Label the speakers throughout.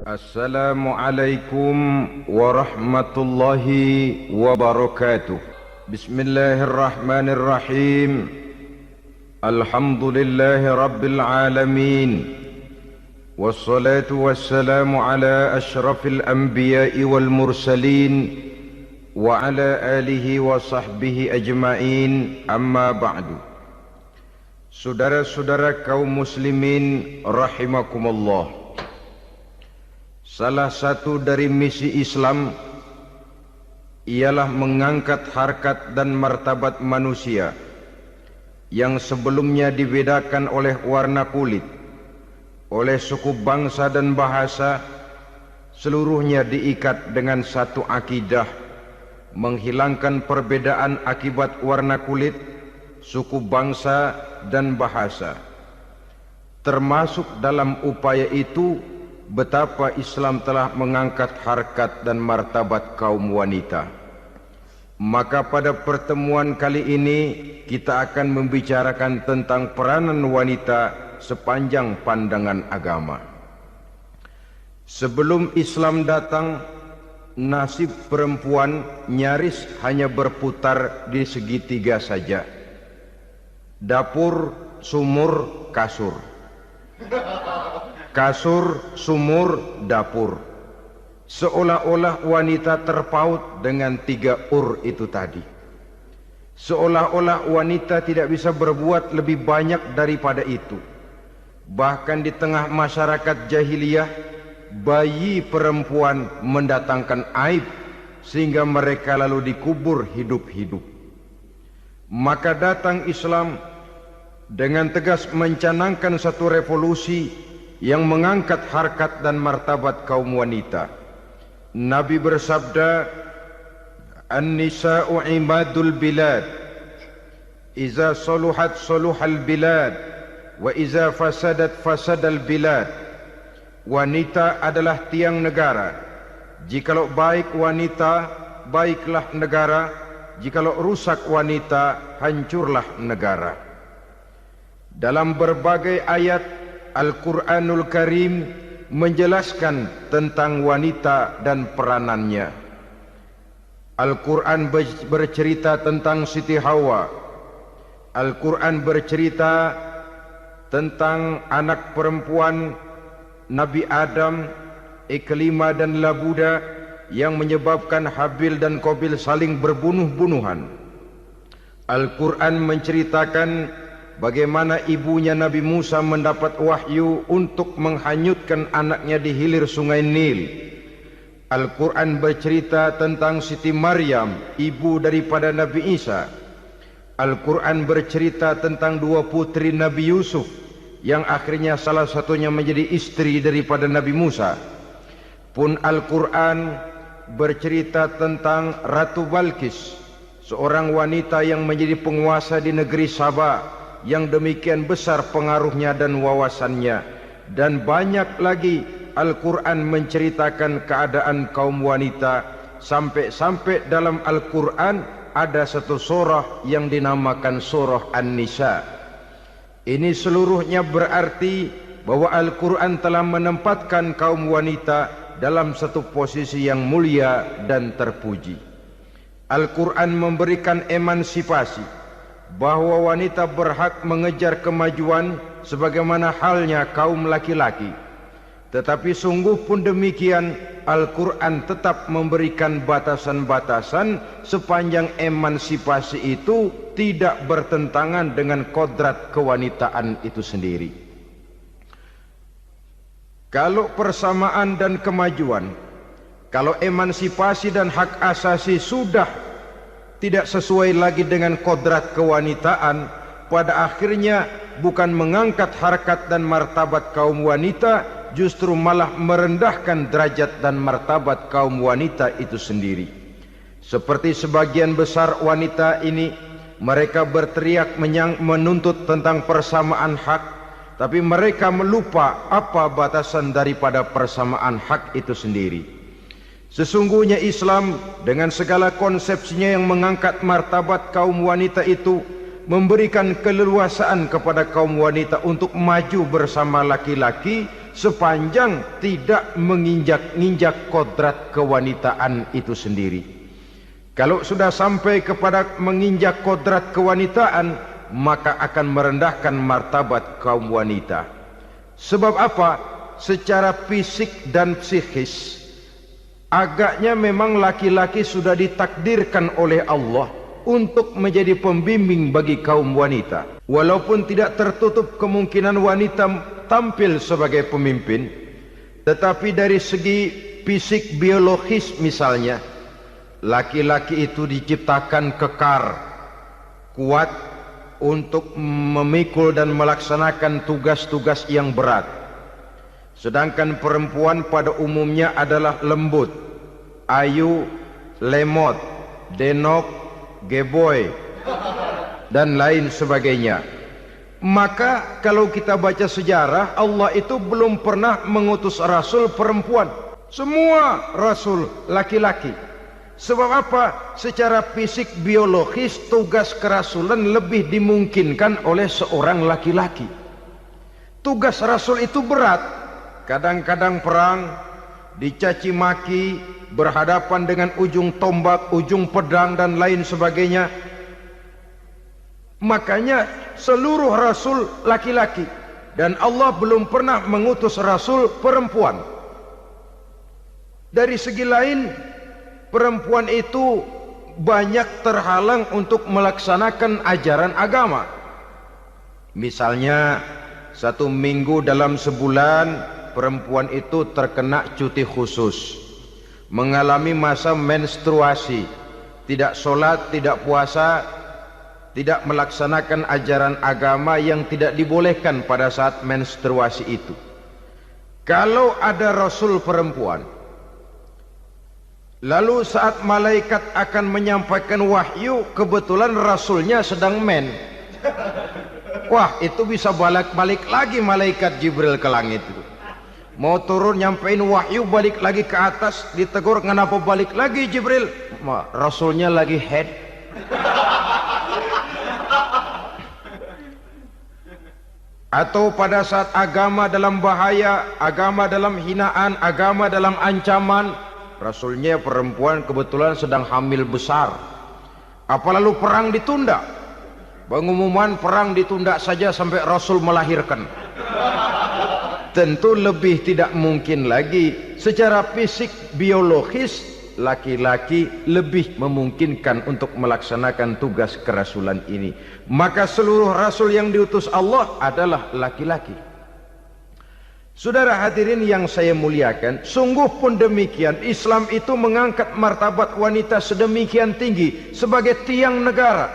Speaker 1: Assalamualaikum warahmatullahi wabarakatuh. Bismillahirrahmanirrahim. Alhamdulillahi rabbil alamin. Wassalatu wassalamu ala ashrafil anbiya'i wal mursalin wa ala alihi wa sahbihi ajma'in, amma ba'du. Saudara-saudara kaum muslimin rahimakumullah, salah satu dari misi Islam ialah mengangkat harkat dan martabat manusia yang sebelumnya dibedakan oleh warna kulit, oleh suku bangsa dan bahasa. Seluruhnya diikat dengan satu akidah, menghilangkan perbedaan akibat warna kulit, suku bangsa dan bahasa. Termasuk dalam upaya itu betapa Islam telah mengangkat harkat dan martabat kaum wanita. Maka pada pertemuan kali ini kita akan membicarakan tentang peranan wanita sepanjang pandangan agama. Sebelum Islam datang, nasib perempuan nyaris hanya berputar di segitiga saja. Dapur, sumur, kasur. Kasur, sumur, dapur. Seolah-olah wanita terpaut dengan tiga itu tadi. Seolah-olah wanita tidak bisa berbuat lebih banyak daripada itu. Bahkan di tengah masyarakat jahiliyah, bayi perempuan mendatangkan aib sehingga mereka lalu dikubur hidup-hidup. Maka datang Islam dengan tegas mencanangkan satu revolusi yang mengangkat harkat dan martabat kaum wanita. Nabi bersabda, "An-nisa'u imadul bilad, iza saluhat saluhal bilad, wa iza fasadat fasadal bilad." Wanita adalah tiang negara. Jikalau baik wanita, baiklah negara. Jikalau rusak wanita, hancurlah negara. Dalam berbagai ayat Al-Quranul Karim menjelaskan tentang wanita dan peranannya. Al-Quran bercerita tentang Siti Hawa. Al-Quran bercerita tentang anak perempuan Nabi Adam, Iklima dan Labuda, yang menyebabkan Habil dan Qabil saling berbunuh-bunuhan. Al-Quran menceritakan bagaimana ibunya Nabi Musa mendapat wahyu untuk menghanyutkan anaknya di hilir sungai Nil. Al-Quran bercerita tentang Siti Maryam, ibu daripada Nabi Isa. Al-Quran bercerita tentang dua putri Nabi Yusuf, yang akhirnya salah satunya menjadi istri daripada Nabi Musa. Pun Al-Quran bercerita tentang Ratu Balkis, seorang wanita yang menjadi penguasa di negeri Sabah, yang demikian besar pengaruhnya dan wawasannya. Dan banyak lagi Al-Quran menceritakan keadaan kaum wanita, sampai-sampai dalam Al-Quran ada satu surah yang dinamakan surah An-Nisa. Ini seluruhnya berarti bahwa Al-Quran telah menempatkan kaum wanita dalam satu posisi yang mulia dan terpuji. Al-Quran memberikan emansipasi, bahwa wanita berhak mengejar kemajuan sebagaimana halnya kaum laki-laki. Tetapi sungguh pun demikian, Al-Quran tetap memberikan batasan-batasan sepanjang emansipasi itu tidak bertentangan dengan kodrat kewanitaan itu sendiri. Kalau persamaan dan kemajuan, kalau emansipasi dan hak asasi sudah tidak sesuai lagi dengan kodrat kewanitaan, pada akhirnya bukan mengangkat harkat dan martabat kaum wanita, justru malah merendahkan derajat dan martabat kaum wanita itu sendiri. Seperti sebagian besar wanita ini, mereka berteriak menuntut tentang persamaan hak, tapi mereka melupa apa batasan daripada persamaan hak itu sendiri. Sesungguhnya Islam dengan segala konsepsinya yang mengangkat martabat kaum wanita itu memberikan keleluasaan kepada kaum wanita untuk maju bersama laki-laki sepanjang tidak menginjak-injak kodrat kewanitaan itu sendiri. Kalau sudah sampai kepada menginjak kodrat kewanitaan, maka akan merendahkan martabat kaum wanita. Sebab apa? Secara fisik dan psikis, agaknya memang laki-laki sudah ditakdirkan oleh Allah untuk menjadi pembimbing bagi kaum wanita. Walaupun tidak tertutup kemungkinan wanita tampil sebagai pemimpin, tetapi dari segi fisik biologis misalnya, laki-laki itu diciptakan kekar, kuat untuk memikul dan melaksanakan tugas-tugas yang berat. Sedangkan perempuan pada umumnya adalah lembut, ayu, lemot, denok, geboy, dan lain sebagainya. Maka kalau kita baca sejarah, Allah itu belum pernah mengutus rasul perempuan. Semua rasul laki-laki. Sebab apa? Secara fisik biologis tugas kerasulan lebih dimungkinkan oleh seorang laki-laki. Tugas rasul itu berat. Kadang-kadang perang, dicaci maki, berhadapan dengan ujung tombak, ujung pedang dan lain sebagainya. Makanya seluruh rasul laki-laki, dan Allah belum pernah mengutus rasul perempuan. Dari segi lain, perempuan itu banyak terhalang untuk melaksanakan ajaran agama. Misalnya 1 minggu dalam sebulan perempuan itu terkena cuti khusus, mengalami masa menstruasi, tidak sholat, tidak puasa, tidak melaksanakan ajaran agama yang tidak dibolehkan pada saat menstruasi itu. Kalau ada rasul perempuan, lalu saat malaikat akan menyampaikan wahyu, kebetulan rasulnya sedang wah, itu bisa balik lagi malaikat Jibril ke langit itu. Mau turun nyampein wahyu, balik lagi ke atas, ditegur, kenapa balik lagi Jibril? Rasulnya lagi head. Atau pada saat agama dalam bahaya, agama dalam hinaan, agama dalam ancaman, rasulnya perempuan kebetulan sedang hamil besar. Apa lalu perang ditunda? Pengumuman perang ditunda saja sampai rasul melahirkan. Tentu lebih tidak mungkin lagi. Secara fisik biologis, laki-laki lebih memungkinkan untuk melaksanakan tugas kerasulan ini. Maka seluruh rasul yang diutus Allah adalah laki-laki. Saudara hadirin yang saya muliakan, sungguh pun demikian, Islam itu mengangkat martabat wanita sedemikian tinggi sebagai tiang negara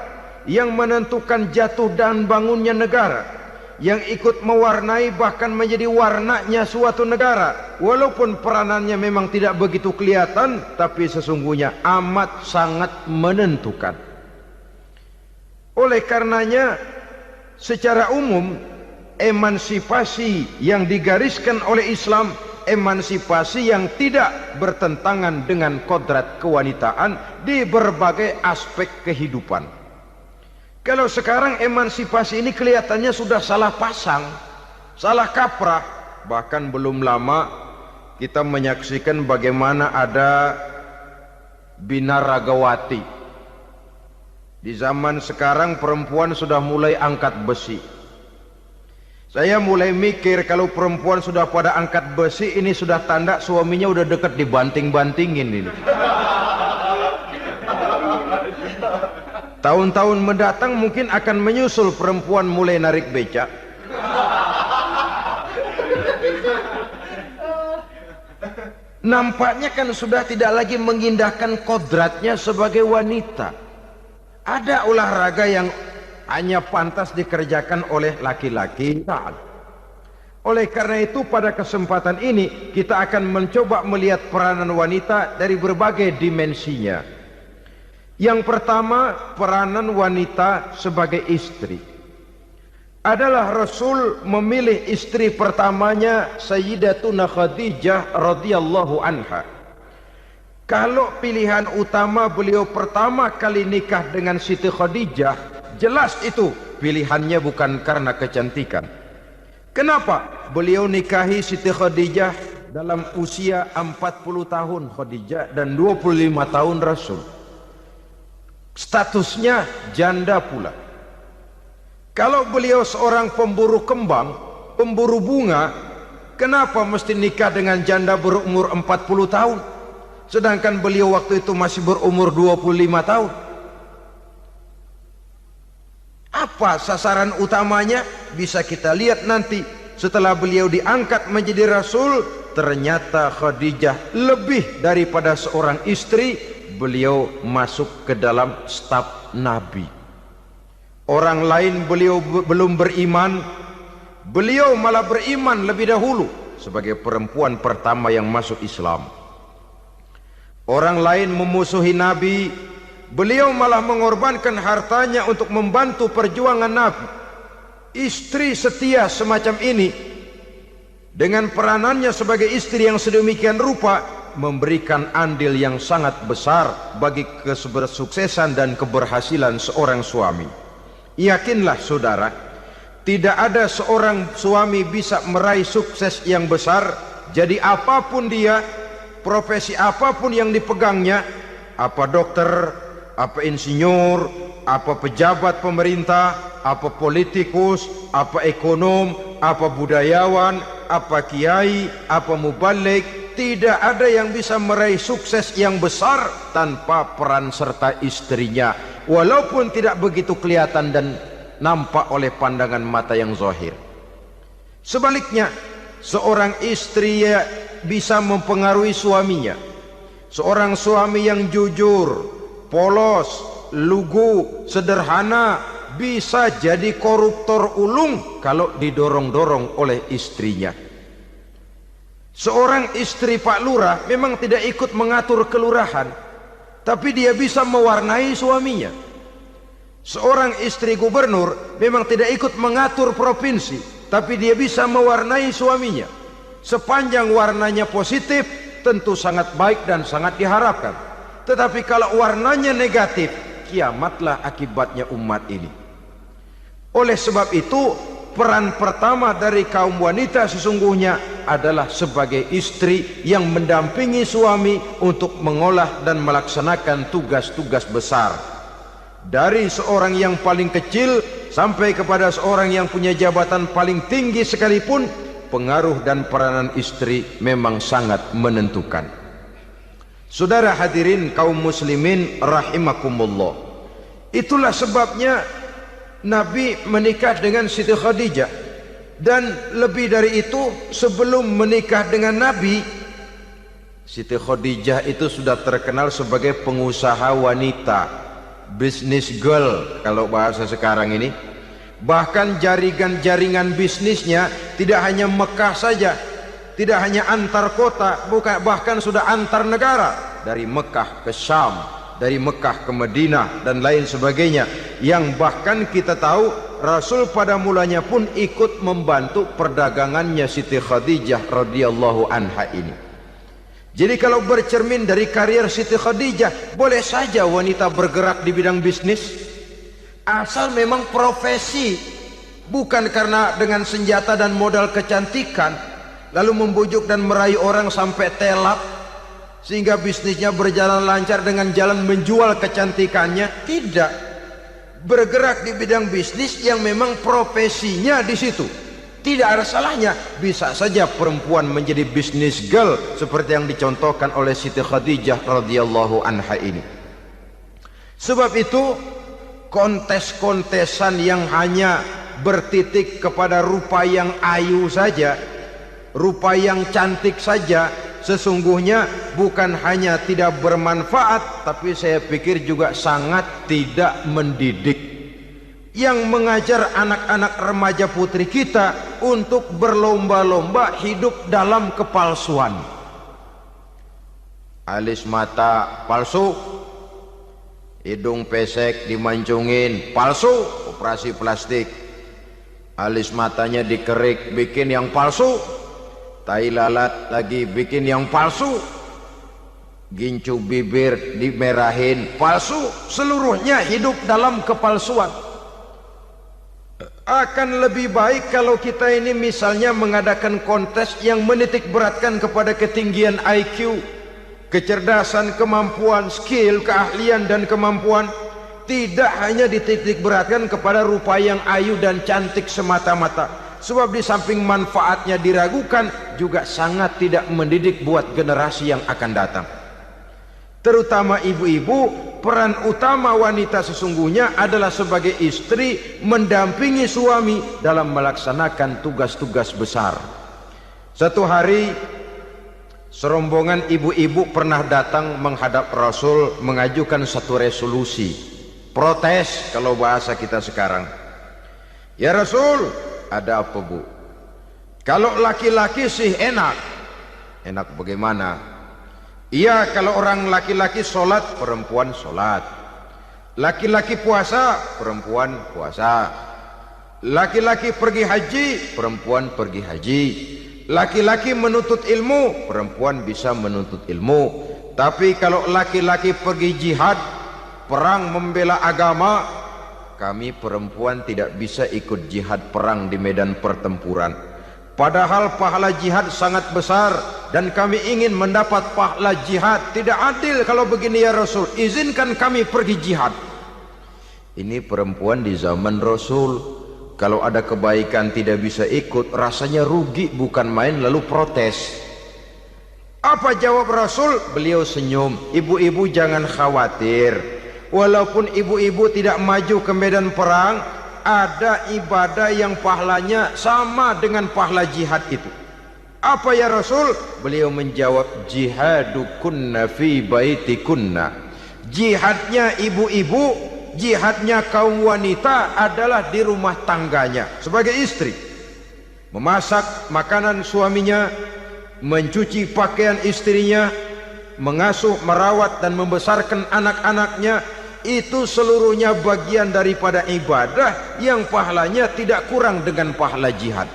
Speaker 1: yang menentukan jatuh dan bangunnya negara, yang ikut mewarnai bahkan menjadi warnanya suatu negara. Walaupun peranannya memang tidak begitu kelihatan, tapi sesungguhnya amat sangat menentukan. Oleh karenanya, secara umum, emansipasi yang digariskan oleh Islam, emansipasi yang tidak bertentangan dengan kodrat kewanitaan di berbagai aspek kehidupan. Kalau sekarang emansipasi ini kelihatannya sudah salah pasang, salah kaprah. Bahkan belum lama kita menyaksikan bagaimana ada binaragawati. Di zaman sekarang perempuan sudah mulai angkat besi. Saya mulai mikir kalau perempuan sudah pada angkat besi, ini sudah tanda suaminya udah dekat dibanting-bantingin ini. Tahun-tahun mendatang mungkin akan menyusul perempuan mulai narik becak. Nampaknya kan sudah tidak lagi mengindahkan kodratnya sebagai wanita. Ada olahraga yang hanya pantas dikerjakan oleh laki-laki. Oleh karena itu pada kesempatan ini kita akan mencoba melihat peranan wanita dari berbagai dimensinya. Yang pertama, peranan wanita sebagai istri. Adalah Rasul memilih istri pertamanya Sayyidatuna Khadijah radhiyallahu anha. Kalau pilihan utama beliau pertama kali nikah dengan Siti Khadijah, jelas itu pilihannya bukan karena kecantikan. Kenapa beliau nikahi Siti Khadijah dalam usia 40 tahun Khadijah dan 25 tahun Rasul? Statusnya janda pula. Kalau beliau seorang pemburu kembang, pemburu bunga, kenapa mesti nikah dengan janda berumur 40 tahun? Sedangkan beliau waktu itu masih berumur 25 tahun. Apa sasaran utamanya? Bisa kita lihat nanti setelah beliau diangkat menjadi Rasul. Ternyata Khadijah lebih daripada seorang istri, beliau masuk ke dalam staf Nabi. Orang lain beliau belum beriman, beliau malah beriman lebih dahulu sebagai perempuan pertama yang masuk Islam. Orang lain memusuhi Nabi, beliau malah mengorbankan hartanya untuk membantu perjuangan Nabi. Istri setia semacam ini, dengan peranannya sebagai istri yang sedemikian rupa, memberikan andil yang sangat besar bagi kesuksesan dan keberhasilan seorang suami. Yakinlah saudara, tidak ada seorang suami bisa meraih sukses yang besar, jadi apapun dia, profesi apapun yang dipegangnya, apa dokter, apa insinyur, apa pejabat pemerintah, apa politikus, apa ekonom, apa budayawan, apa kiai, apa mubalik, tidak ada yang bisa meraih sukses yang besar tanpa peran serta istrinya, walaupun tidak begitu kelihatan dan nampak oleh pandangan mata yang zahir. Sebaliknya, seorang istri bisa mempengaruhi suaminya. Seorang suami yang jujur, polos, lugu, sederhana, bisa jadi koruptor ulung kalau didorong-dorong oleh istrinya. Seorang istri Pak Lurah memang tidak ikut mengatur kelurahan, tapi dia bisa mewarnai suaminya. Seorang istri gubernur memang tidak ikut mengatur provinsi, tapi dia bisa mewarnai suaminya. Sepanjang warnanya positif, tentu sangat baik dan sangat diharapkan. Tetapi kalau warnanya negatif, kiamatlah akibatnya umat ini. Oleh sebab itu, peran pertama dari kaum wanita sesungguhnya adalah sebagai istri yang mendampingi suami untuk mengolah dan melaksanakan tugas-tugas besar. Dari seorang yang paling kecil sampai kepada seorang yang punya jabatan paling tinggi sekalipun, pengaruh dan peranan istri memang sangat menentukan. Saudara hadirin kaum muslimin rahimakumullah, itulah sebabnya Nabi menikah dengan Siti Khadijah. Dan lebih dari itu, sebelum menikah dengan Nabi, Siti Khadijah itu sudah terkenal sebagai pengusaha wanita, business girl kalau bahasa sekarang ini. Bahkan jaringan-jaringan bisnisnya tidak hanya Mekah saja, tidak hanya antar kota, bahkan sudah antar negara, dari Mekah ke Syam, dari Mekah ke Madinah dan lain sebagainya, yang bahkan kita tahu Rasul pada mulanya pun ikut membantu perdagangannya Siti Khadijah radhiyallahu anha ini. Jadi kalau bercermin dari karier Siti Khadijah, boleh saja wanita bergerak di bidang bisnis, asal memang profesi, bukan karena dengan senjata dan modal kecantikan lalu membujuk dan meraih orang sampai telap sehingga bisnisnya berjalan lancar dengan jalan menjual kecantikannya. Tidak, bergerak di bidang bisnis yang memang profesinya di situ. Tidak ada salahnya. Bisa saja perempuan menjadi business girl seperti yang dicontohkan oleh Siti Khadijah radhiyallahu anha ini. Sebab itu, kontes-kontesan yang hanya bertitik kepada rupa yang ayu saja, rupa yang cantik saja, sesungguhnya bukan hanya tidak bermanfaat, tapi saya pikir juga sangat tidak mendidik. Yang mengajar anak-anak remaja putri kita untuk berlomba-lomba hidup dalam kepalsuan. Alis mata palsu, hidung pesek dimancungin palsu, operasi plastik. Alis matanya dikerik bikin yang palsu, tai lalat lagi bikin yang palsu, gincu bibir dimerahin palsu. Seluruhnya hidup dalam kepalsuan. Akan lebih baik kalau kita ini misalnya mengadakan kontes yang menitik beratkan kepada ketinggian IQ, kecerdasan, kemampuan, skill, keahlian dan kemampuan. Tidak hanya dititik beratkan kepada rupa yang ayu dan cantik semata-mata. Sebab di samping manfaatnya diragukan, juga sangat tidak mendidik buat generasi yang akan datang. Terutama ibu-ibu, peran utama wanita sesungguhnya adalah sebagai istri mendampingi suami dalam melaksanakan tugas-tugas besar. Satu hari serombongan ibu-ibu pernah datang menghadap Rasul mengajukan satu resolusi, protes kalau bahasa kita sekarang. Ya Rasul, ada apa bu? Kalau laki-laki sih enak. Enak bagaimana? Iya, kalau orang laki-laki sholat, perempuan sholat. Laki-laki puasa, perempuan puasa. Laki-laki pergi haji, perempuan pergi haji. Laki-laki menuntut ilmu, perempuan bisa menuntut ilmu. Tapi kalau laki-laki pergi jihad, perang membela agama, kami perempuan tidak bisa ikut jihad perang di medan pertempuran. Padahal pahala jihad sangat besar dan kami ingin mendapat pahala jihad. Tidak adil kalau begini ya Rasul, izinkan kami pergi jihad. Ini perempuan di zaman Rasul, kalau ada kebaikan tidak bisa ikut, rasanya rugi bukan main, lalu protes. Apa jawab Rasul? Beliau senyum. Ibu-ibu jangan khawatir, walaupun ibu-ibu tidak maju ke medan perang, ada ibadah yang pahalanya sama dengan pahala jihad itu. Apa ya Rasul? Beliau menjawab, jihadukunna fi baitikunna. Jihadnya ibu-ibu, jihadnya kaum wanita adalah di rumah tangganya sebagai istri. Memasak makanan suaminya, mencuci pakaian istrinya, mengasuh, merawat dan membesarkan anak-anaknya, itu seluruhnya bagian daripada ibadah yang pahalanya tidak kurang dengan pahala jihad.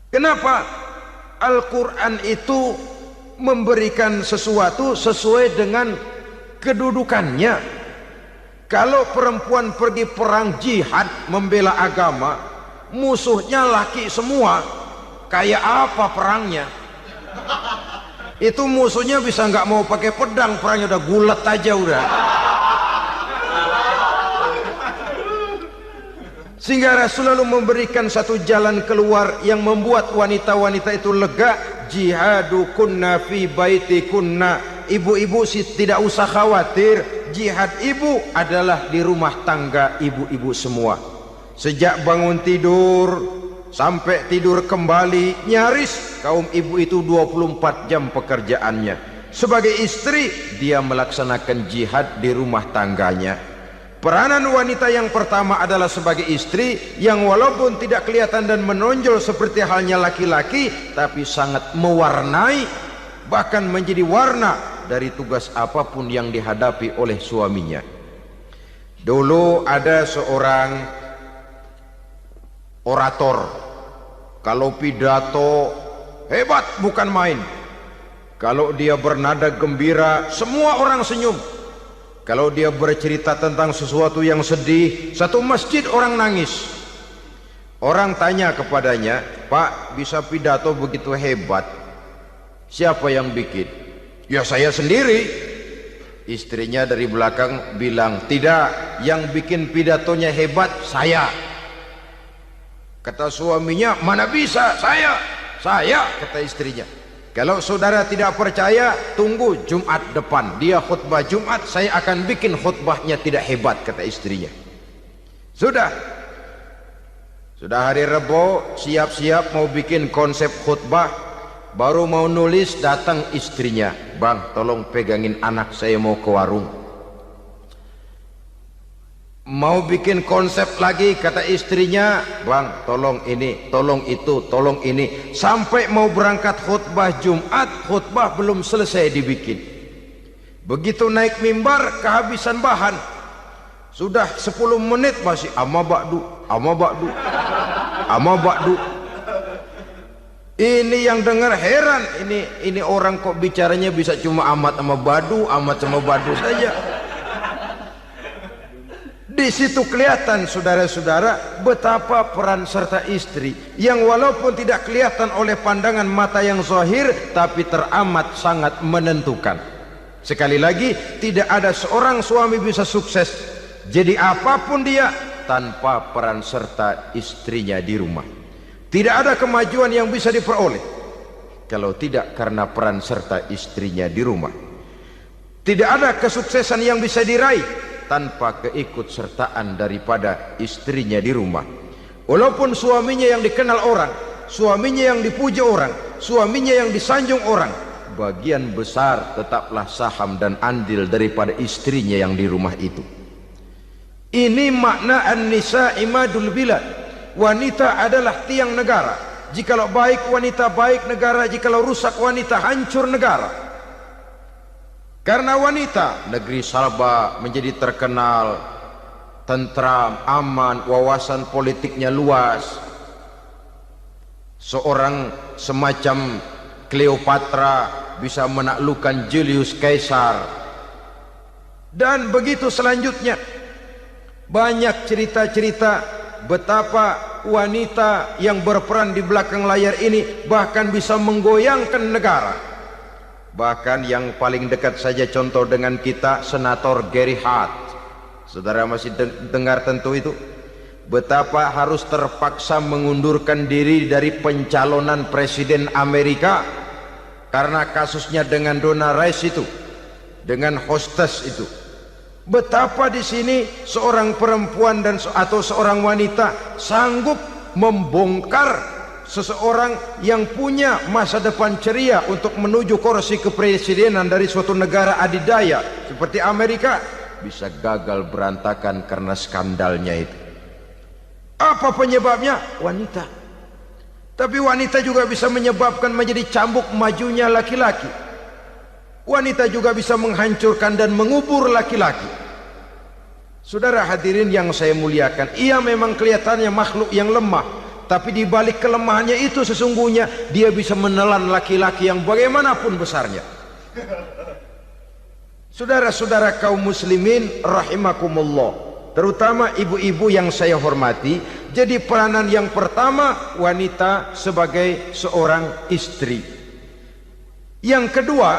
Speaker 1: Kenapa? Al-Quran itu memberikan sesuatu sesuai dengan kedudukannya. Kalau perempuan pergi perang jihad membela agama, musuhnya laki semua, kayak apa perangnya? Itu musuhnya bisa nggak mau pakai pedang, perangnya udah gulat aja udah. Sehingga Rasul lalu memberikan satu jalan keluar yang membuat wanita-wanita itu lega. Jihadukunna fi baitikunna. Ibu-ibu sih tidak usah khawatir, jihad ibu adalah di rumah tangga ibu-ibu semua. Sejak bangun tidur sampai tidur kembali, nyaris kaum ibu itu 24 jam pekerjaannya. Sebagai istri, dia melaksanakan jihad di rumah tangganya. Peranan wanita yang pertama adalah sebagai istri yang walaupun tidak kelihatan dan menonjol seperti halnya laki-laki, tapi sangat mewarnai, bahkan menjadi warna dari tugas apapun yang dihadapi oleh suaminya. Dulu ada seorang orator, kalau pidato hebat bukan main. Kalau dia bernada gembira, semua orang senyum. Kalau dia bercerita tentang sesuatu yang sedih, satu masjid orang nangis. Orang tanya kepadanya, Pak, bisa pidato begitu hebat, siapa yang bikin? Ya saya sendiri. Istrinya dari belakang bilang, tidak, yang bikin pidatonya hebat saya. Kata suaminya, mana bisa, saya, kata istrinya. Kalau saudara tidak percaya, tunggu Jumat depan, dia khutbah Jumat, saya akan bikin khutbahnya tidak hebat, kata istrinya. Sudah hari Rebo, siap-siap mau bikin konsep khutbah, baru mau nulis, datang istrinya, Bang, tolong pegangin anak, saya mau ke warung. Mau bikin konsep lagi, kata istrinya, Bang, tolong ini, tolong itu, tolong ini. Sampai mau berangkat khutbah Jumat, khutbah belum selesai dibikin. Begitu naik mimbar, kehabisan bahan. Sudah 10 menit masih amma ba'du. Ini yang dengar heran, ini orang kok bicaranya bisa cuma amat sama badu saja. Di situ kelihatan saudara-saudara betapa peran serta istri yang walaupun tidak kelihatan oleh pandangan mata yang zahir tapi teramat sangat menentukan. Sekali lagi, tidak ada seorang suami bisa sukses jadi apapun dia tanpa peran serta istrinya di rumah. Tidak ada kemajuan yang bisa diperoleh kalau tidak karena peran serta istrinya di rumah. Tidak ada kesuksesan yang bisa diraih tanpa keikutsertaan daripada istrinya di rumah. Walaupun suaminya yang dikenal orang, suaminya yang dipuji orang, suaminya yang disanjung orang, bagian besar tetaplah saham dan andil daripada istrinya yang di rumah itu. Ini makna an-nisa imadul bilad. Wanita adalah tiang negara. Jikalau baik wanita, baik negara. Jikalau rusak wanita, hancur negara. Karena wanita, negeri Salba menjadi terkenal, tentram, aman, wawasan politiknya luas. Seorang semacam Cleopatra bisa menaklukkan Julius Caesar. Dan begitu selanjutnya. Banyak cerita-cerita betapa wanita yang berperan di belakang layar ini bahkan bisa menggoyangkan negara. Bahkan yang paling dekat saja contoh dengan kita, Senator Gary Hart. Saudara masih dengar tentu itu, betapa harus terpaksa mengundurkan diri dari pencalonan presiden Amerika karena kasusnya dengan Donna Rice itu, dengan hostess itu. Betapa di sini seorang perempuan atau seorang wanita sanggup membongkar seseorang yang punya masa depan ceria untuk menuju kursi kepresidenan dari suatu negara adidaya seperti Amerika, bisa gagal berantakan karena skandalnya itu. Apa penyebabnya? Wanita. Tapi wanita juga bisa menyebabkan menjadi cambuk majunya laki-laki. Wanita juga bisa menghancurkan dan mengubur laki-laki. Saudara hadirin yang saya muliakan, ia memang kelihatannya makhluk yang lemah, tapi di balik kelemahannya itu sesungguhnya dia bisa menelan laki-laki yang bagaimanapun besarnya. Saudara-saudara kaum muslimin rahimakumullah, terutama ibu-ibu yang saya hormati, jadi peranan yang pertama wanita sebagai seorang istri. Yang kedua,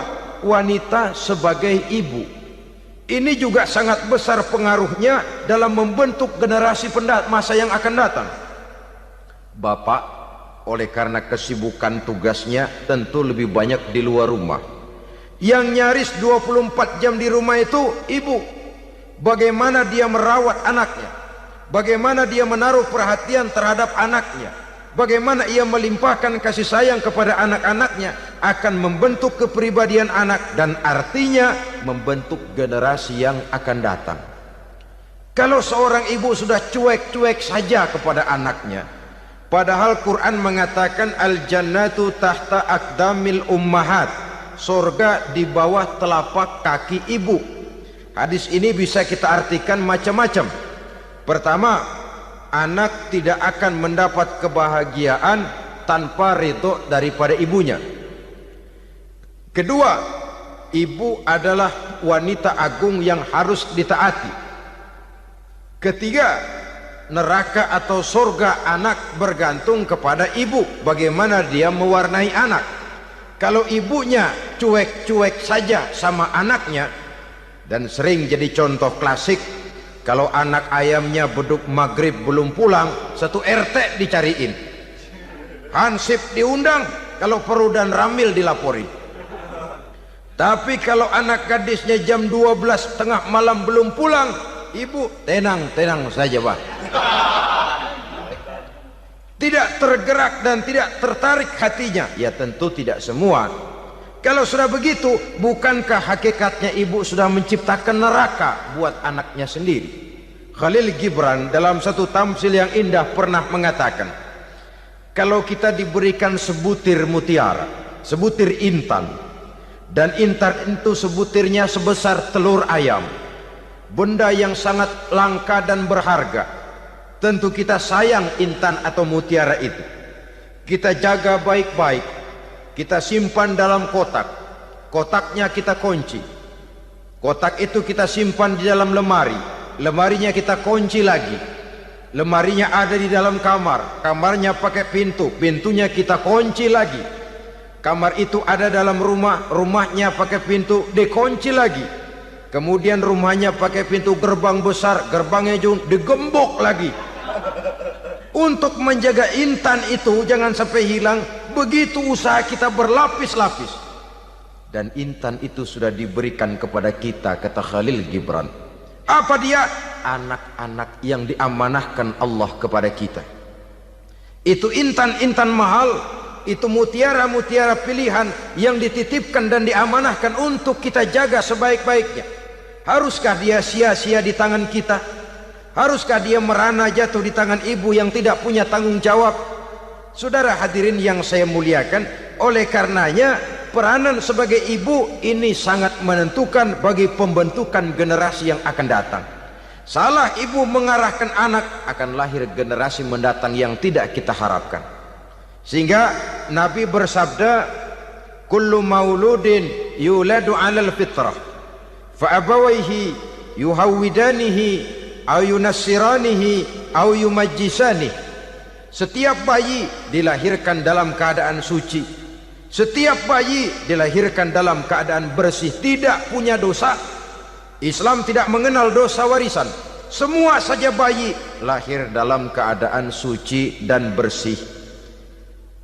Speaker 1: wanita sebagai ibu. Ini juga sangat besar pengaruhnya dalam membentuk generasi masa yang akan datang. Bapak oleh karena kesibukan tugasnya tentu lebih banyak di luar rumah. Yang nyaris 24 jam di rumah itu ibu. Bagaimana dia merawat anaknya, bagaimana dia menaruh perhatian terhadap anaknya, bagaimana ia melimpahkan kasih sayang kepada anak-anaknya, akan membentuk kepribadian anak dan artinya membentuk generasi yang akan datang. Kalau seorang ibu sudah cuek-cuek saja kepada anaknya, padahal Quran mengatakan al-jannatu tahta aqdamil ummahat, surga di bawah telapak kaki ibu. Hadis ini bisa kita artikan macam-macam. Pertama, anak tidak akan mendapat kebahagiaan tanpa ridho daripada ibunya. Kedua, ibu adalah wanita agung yang harus ditaati. Ketiga, neraka atau surga anak bergantung kepada ibu, bagaimana dia mewarnai anak. Kalau ibunya cuek-cuek saja sama anaknya, dan sering jadi contoh klasik, kalau anak ayamnya beduk maghrib belum pulang, satu RT dicariin, hansip diundang, kalau perlu dan ramil dilapori. Tapi kalau anak gadisnya jam 12 tengah malam belum pulang, ibu tenang saja Pak, tidak tergerak dan tidak tertarik hatinya. Ya tentu tidak semua. Kalau sudah begitu, bukankah hakikatnya ibu sudah menciptakan neraka buat anaknya sendiri? Khalil Gibran dalam satu tamsil yang indah pernah mengatakan, kalau kita diberikan sebutir mutiara, sebutir intan, dan intan itu sebutirnya sebesar telur ayam, benda yang sangat langka dan berharga, tentu kita sayang intan atau mutiara itu. Kita jaga baik-baik, kita simpan dalam kotak, kotaknya kita kunci, kotak itu kita simpan di dalam lemari, lemarinya kita kunci lagi. Lemarinya ada di dalam kamar, kamarnya pakai pintu, pintunya kita kunci lagi. Kamar itu ada dalam rumah, rumahnya pakai pintu, dikunci lagi. Kemudian rumahnya pakai pintu gerbang besar, gerbangnya juga digembok lagi. Untuk menjaga intan itu jangan sampai hilang, begitu usaha kita berlapis-lapis. Dan intan itu sudah diberikan kepada kita, kata Khalil Gibran. Apa dia? Anak-anak yang diamanahkan Allah kepada kita. Itu intan-intan mahal, itu mutiara-mutiara pilihan yang dititipkan dan diamanahkan untuk kita jaga sebaik-baiknya. Haruskah dia sia-sia di tangan kita? Haruskah dia merana jatuh di tangan ibu yang tidak punya tanggung jawab? Saudara hadirin yang saya muliakan, oleh karenanya peranan sebagai ibu ini sangat menentukan bagi pembentukan generasi yang akan datang. Salah ibu mengarahkan anak, akan lahir generasi mendatang yang tidak kita harapkan. Sehingga Nabi bersabda, kullu mauludin yuladu 'alal fitrah fa abawayhi yuhawwidanihi aw yunassiranihi aw yumajjisanihi. Setiap bayi dilahirkan dalam keadaan suci. Setiap bayi dilahirkan dalam keadaan bersih, tidak punya dosa. Islam tidak mengenal dosa warisan. Semua saja bayi lahir dalam keadaan suci dan bersih.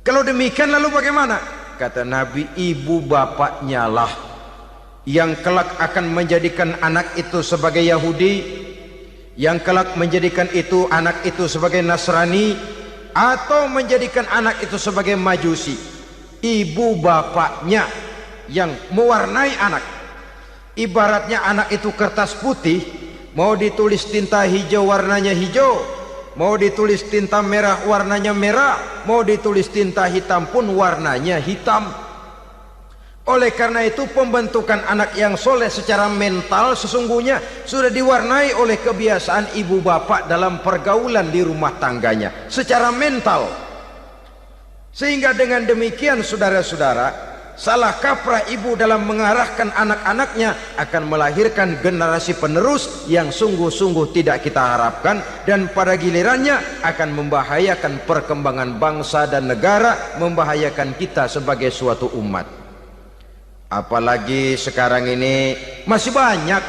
Speaker 1: Kalau demikian lalu bagaimana? Kata Nabi, ibu bapaknya lah yang kelak akan menjadikan anak itu sebagai Yahudi, yang kelak menjadikan itu anak itu sebagai Nasrani, atau menjadikan anak itu sebagai Majusi. Ibu bapaknya yang mewarnai anak. Ibaratnya anak itu kertas putih, mau ditulis tinta hijau warnanya hijau, mau ditulis tinta merah warnanya merah, mau ditulis tinta hitam pun warnanya hitam. Oleh karena itu pembentukan anak yang soleh secara mental sesungguhnya sudah diwarnai oleh kebiasaan ibu bapak dalam pergaulan di rumah tangganya secara mental. Sehingga dengan demikian saudara-saudara, salah kaprah ibu dalam mengarahkan anak-anaknya akan melahirkan generasi penerus yang sungguh-sungguh tidak kita harapkan, dan pada gilirannya akan membahayakan perkembangan bangsa dan negara, membahayakan kita sebagai suatu umat. Apalagi sekarang ini masih banyak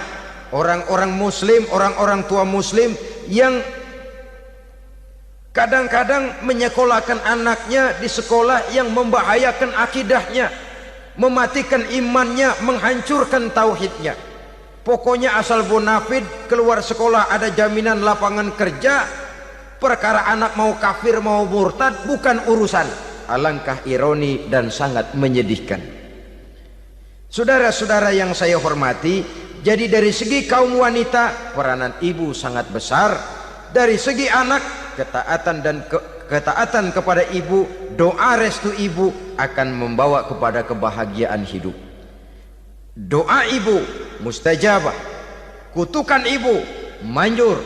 Speaker 1: orang-orang muslim, orang-orang tua muslim yang kadang-kadang menyekolahkan anaknya di sekolah yang membahayakan akidahnya, mematikan imannya, menghancurkan tauhidnya. Pokoknya asal bonafid keluar sekolah ada jaminan lapangan kerja. Perkara anak mau kafir mau murtad bukan urusan. Alangkah ironi dan sangat menyedihkan. Saudara-saudara yang saya hormati, jadi dari segi kaum wanita peranan ibu sangat besar. Dari segi anak, ketaatan kepada ibu, doa restu ibu akan membawa kepada kebahagiaan hidup. Doa ibu mustajabah, kutukan ibu manjur.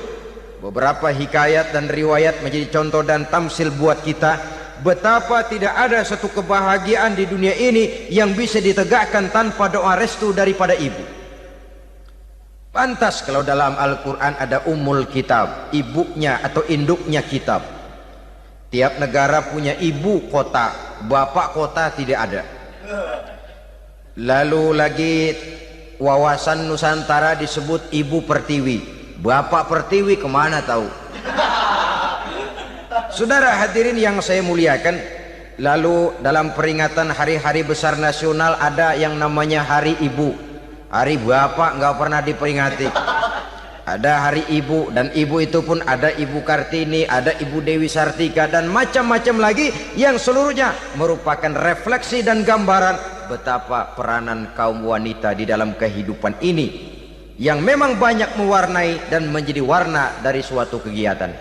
Speaker 1: Beberapa hikayat dan riwayat menjadi contoh dan tamsil buat kita betapa tidak ada satu kebahagiaan di dunia ini yang bisa ditegakkan tanpa doa restu daripada ibu. Pantas kalau dalam Al-Quran ada Ummul Kitab, ibunya atau induknya kitab. Tiap negara punya ibu kota, bapak kota tidak ada. Lalu lagi wawasan Nusantara disebut Ibu Pertiwi, Bapak Pertiwi kemana tahu. Saudara hadirin yang saya muliakan, lalu dalam peringatan hari-hari besar nasional ada yang namanya Hari Ibu. Hari bapak nggak pernah diperingati. Ada hari ibu, dan ibu itu pun ada Ibu Kartini, ada Ibu Dewi Sartika, dan macam-macam lagi yang seluruhnya merupakan refleksi dan gambaran betapa peranan kaum wanita di dalam kehidupan ini yang memang banyak mewarnai dan menjadi warna dari suatu kegiatan.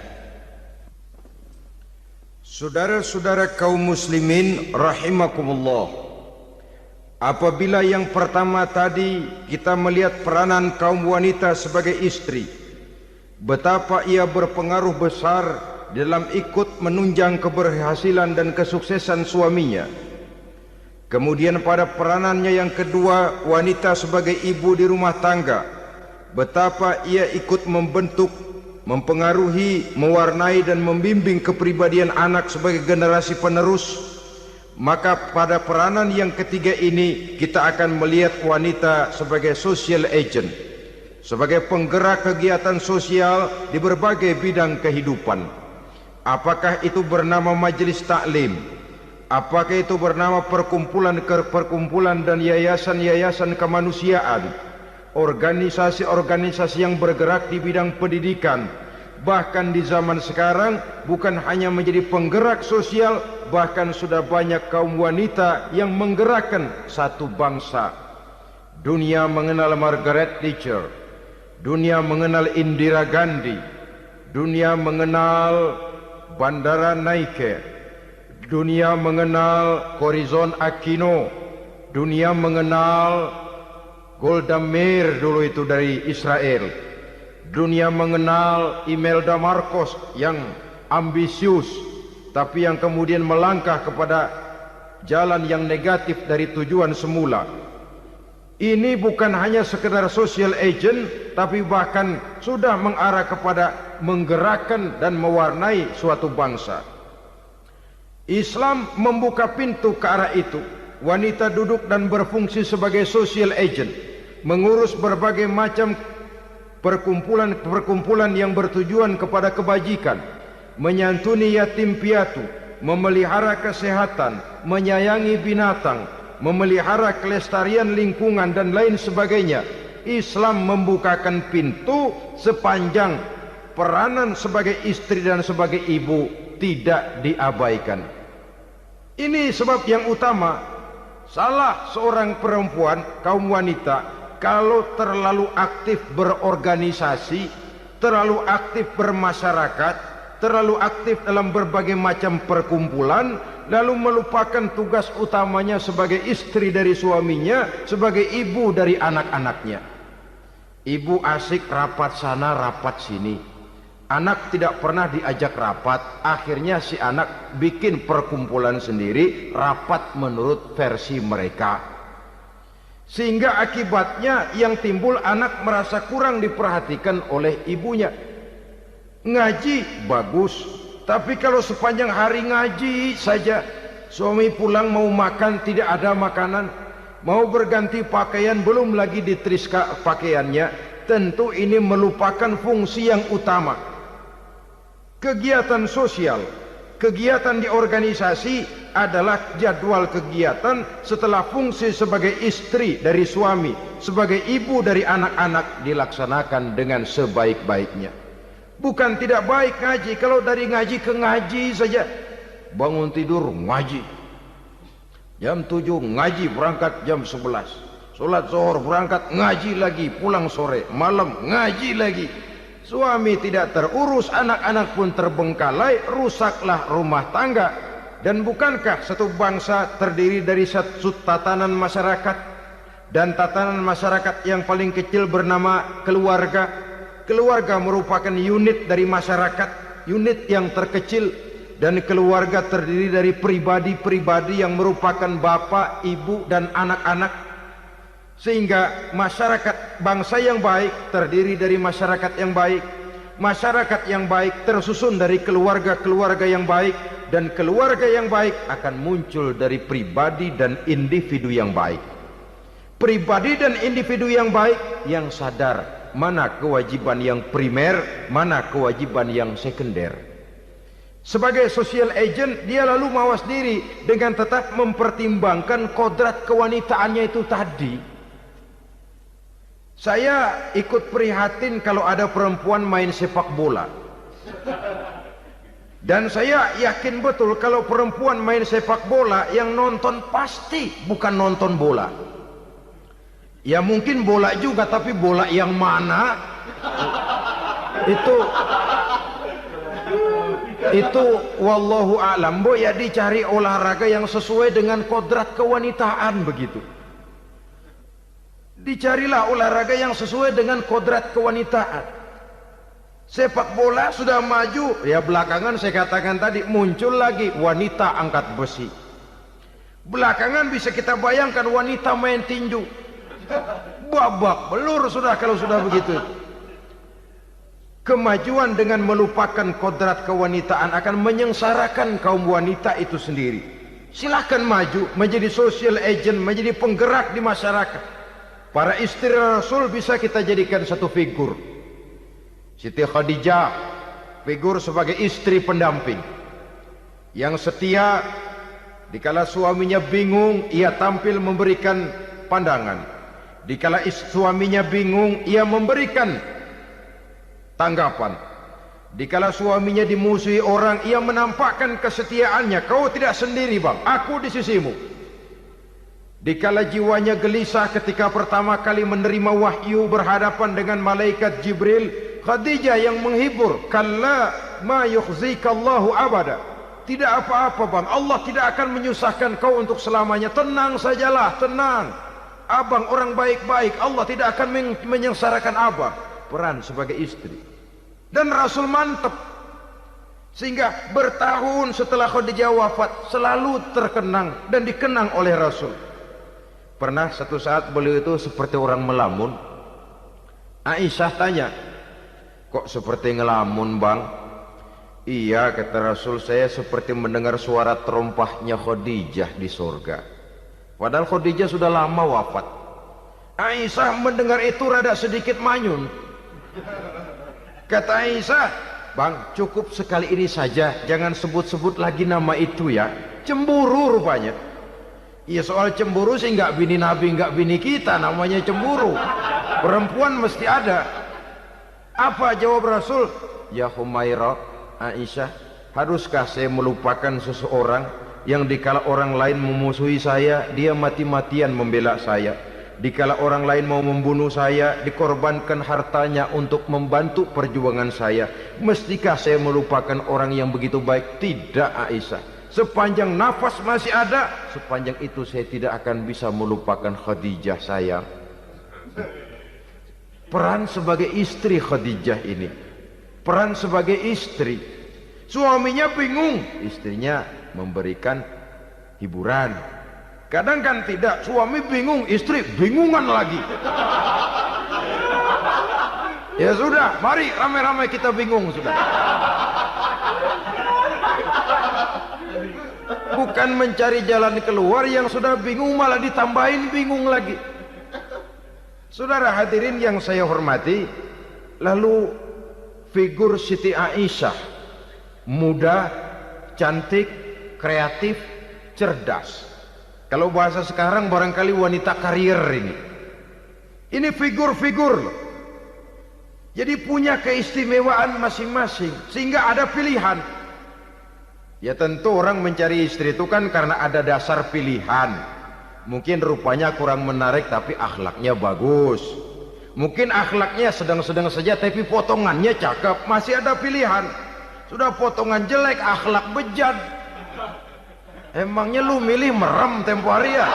Speaker 1: Saudara-saudara kaum muslimin rahimakumullah, apabila yang pertama tadi kita melihat peranan kaum wanita sebagai istri, betapa ia berpengaruh besar dalam ikut menunjang keberhasilan dan kesuksesan suaminya. Kemudian pada peranannya yang kedua, wanita sebagai ibu di rumah tangga, betapa ia ikut membentuk, mempengaruhi, mewarnai dan membimbing kepribadian anak sebagai generasi penerus, maka pada peranan yang ketiga ini kita akan melihat wanita sebagai social agent, sebagai penggerak kegiatan sosial di berbagai bidang kehidupan. Apakah itu bernama majelis taklim, apakah itu bernama perkumpulan dan yayasan-yayasan kemanusiaan, organisasi-organisasi yang bergerak di bidang pendidikan, bahkan di zaman sekarang bukan hanya menjadi penggerak sosial, bahkan sudah banyak kaum wanita yang menggerakkan satu bangsa. Dunia mengenal Margaret Thatcher, dunia mengenal Indira Gandhi, dunia mengenal Bandara Naike, dunia mengenal Corazon Aquino, dunia mengenal Golda Meir dulu itu dari Israel, dunia mengenal Imelda Marcos yang ambisius tapi yang kemudian melangkah kepada jalan yang negatif dari tujuan semula. Ini bukan hanya sekedar social agent, tapi bahkan sudah mengarah kepada menggerakkan dan mewarnai suatu bangsa. Islam membuka pintu ke arah itu. Wanita duduk dan berfungsi sebagai social agent, mengurus berbagai macam perkumpulan yang bertujuan kepada kebajikan, menyantuni yatim piatu, memelihara kesehatan, menyayangi binatang, memelihara kelestarian lingkungan dan lain sebagainya. Islam membukakan pintu sepanjang peranan sebagai istri dan sebagai ibu tidak diabaikan. Ini sebab yang utama. Salah seorang perempuan, kaum wanita, kalau terlalu aktif berorganisasi, terlalu aktif bermasyarakat, terlalu aktif dalam berbagai macam perkumpulan, lalu melupakan tugas utamanya sebagai istri dari suaminya, sebagai ibu dari anak-anaknya. Ibu asik rapat sana, rapat sini. Anak tidak pernah diajak rapat, akhirnya si anak bikin perkumpulan sendiri, rapat menurut versi mereka. Sehingga akibatnya yang timbul anak merasa kurang diperhatikan oleh ibunya. Ngaji bagus, tapi kalau sepanjang hari ngaji saja, suami pulang mau makan tidak ada makanan, mau berganti pakaian belum lagi ditriska pakaiannya, tentu ini melupakan fungsi yang utama. Kegiatan sosial, kegiatan di organisasi adalah jadwal kegiatan setelah fungsi sebagai istri dari suami, sebagai ibu dari anak-anak dilaksanakan dengan sebaik-baiknya. Bukan tidak baik ngaji, kalau dari ngaji ke ngaji saja. Bangun tidur ngaji, jam 7 ngaji, berangkat jam 11, sholat zuhur berangkat ngaji lagi, pulang sore, malam ngaji lagi. Suami tidak terurus, anak-anak pun terbengkalai, rusaklah rumah tangga. Dan bukankah satu bangsa terdiri dari satu tatanan masyarakat, dan tatanan masyarakat yang paling kecil bernama keluarga. Keluarga merupakan unit dari masyarakat, unit yang terkecil, dan keluarga terdiri dari pribadi-pribadi yang merupakan bapak, ibu, dan anak-anak. Sehingga masyarakat bangsa yang baik terdiri dari masyarakat yang baik, masyarakat yang baik tersusun dari keluarga-keluarga yang baik, dan keluarga yang baik akan muncul dari pribadi dan individu yang baik. Pribadi dan individu yang baik yang sadar mana kewajiban yang primer, mana kewajiban yang sekunder. Sebagai social agent, dia lalu mawas diri dengan tetap mempertimbangkan kodrat kewanitaannya itu tadi. Saya ikut prihatin kalau ada perempuan main sepak bola. Dan saya yakin betul kalau perempuan main sepak bola, yang nonton pasti bukan nonton bola. Ya mungkin bola juga, tapi bola yang mana? Itu wallahu a'lam. Ya dicari olahraga yang sesuai dengan kodrat kewanitaan begitu. Dicarilah olahraga yang sesuai dengan kodrat kewanitaan. Sepak bola sudah maju, ya belakangan saya katakan tadi muncul lagi wanita angkat besi. Belakangan bisa kita bayangkan wanita main tinju. babak belur sudah kalau sudah begitu. Kemajuan dengan melupakan kodrat kewanitaan akan menyengsarakan kaum wanita itu sendiri. Silahkan maju menjadi social agent, menjadi penggerak di masyarakat. Para istri Rasul bisa kita jadikan satu figur. Siti Khadijah, figur sebagai istri pendamping yang setia. Dikala suaminya bingung, ia tampil memberikan pandangan. Dikala suaminya bingung, ia memberikan tanggapan. Dikala suaminya dimusuhi orang, ia menampakkan kesetiaannya. Kau tidak sendiri bang, aku di sisimu. Dikala jiwanya gelisah ketika pertama kali menerima wahyu berhadapan dengan malaikat Jibril, Khadijah yang menghibur. Kalla ma yukhzikallahu abada. Tidak apa-apa bang, Allah tidak akan menyusahkan kau untuk selamanya. Tenang sajalah, tenang. Abang orang baik-baik, Allah tidak akan menyengsarakan abang. Peran sebagai istri. Dan Rasul mantap. Sehingga bertahun setelah Khadijah wafat selalu terkenang dan dikenang oleh Rasul. Pernah satu saat beliau itu seperti orang melamun. Aisyah tanya, kok seperti ngelamun bang? Iya kata Rasul, saya seperti mendengar suara terompahnya Khadijah di surga. Padahal Khadijah sudah lama wafat. Aisyah mendengar itu rada sedikit manyun. Kata Aisyah, bang cukup sekali ini saja, jangan sebut-sebut lagi nama itu ya. Cemburu rupanya. Iya soal cemburu sih nggak bini Nabi, nggak bini kita, namanya cemburu. Perempuan mesti ada. Apa jawab Rasul? Ya Humairah, Aisyah, haruskah saya melupakan seseorang yang dikala orang lain memusuhi saya, dia mati-matian membela saya. Dikala orang lain mau membunuh saya, dikorbankan hartanya untuk membantu perjuangan saya. Mestikah saya melupakan orang yang begitu baik? Tidak Aisyah. Sepanjang nafas masih ada, sepanjang itu saya tidak akan bisa melupakan Khadijah sayang. Peran sebagai istri Khadijah ini, peran sebagai istri. Suaminya bingung, istrinya memberikan hiburan. Kadang kan tidak, suami bingung, istri bingungan lagi. Ya sudah, mari ramai-ramai kita bingung sudah. Bukan mencari jalan keluar, yang sudah bingung malah ditambahin bingung lagi. Saudara hadirin yang saya hormati, lalu figur Siti Aisyah, muda, cantik, kreatif, cerdas. Kalau bahasa sekarang barangkali wanita karier ini. Ini figur-figur. Jadi punya keistimewaan masing-masing, sehingga ada pilihan. Ya tentu orang mencari istri itu kan karena ada dasar pilihan. Mungkin rupanya kurang menarik tapi akhlaknya bagus. Mungkin akhlaknya sedang-sedang saja tapi potongannya cakep, masih ada pilihan. Sudah potongan jelek, akhlak bejat. Emangnya lu milih merem tempo hari ya?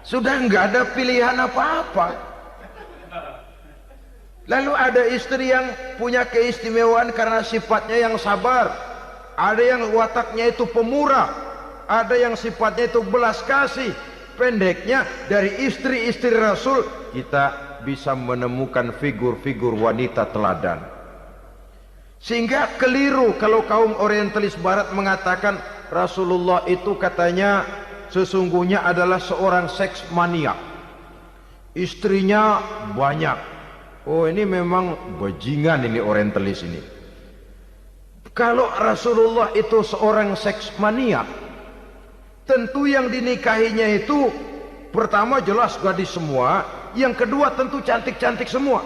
Speaker 1: Sudah nggak ada pilihan apa-apa. Lalu ada istri yang punya keistimewaan karena sifatnya yang sabar. Ada yang wataknya itu pemurah. Ada yang sifatnya itu belas kasih. Pendeknya dari istri-istri Rasul kita bisa menemukan figur-figur wanita teladan. Sehingga keliru kalau kaum orientalis barat mengatakan Rasulullah itu katanya sesungguhnya adalah seorang seks mania. Istrinya banyak. Oh ini memang bajingan ini orientalis ini. Kalau Rasulullah itu seorang seks mania, tentu yang dinikahinya itu pertama jelas gadis semua, yang kedua tentu cantik-cantik semua.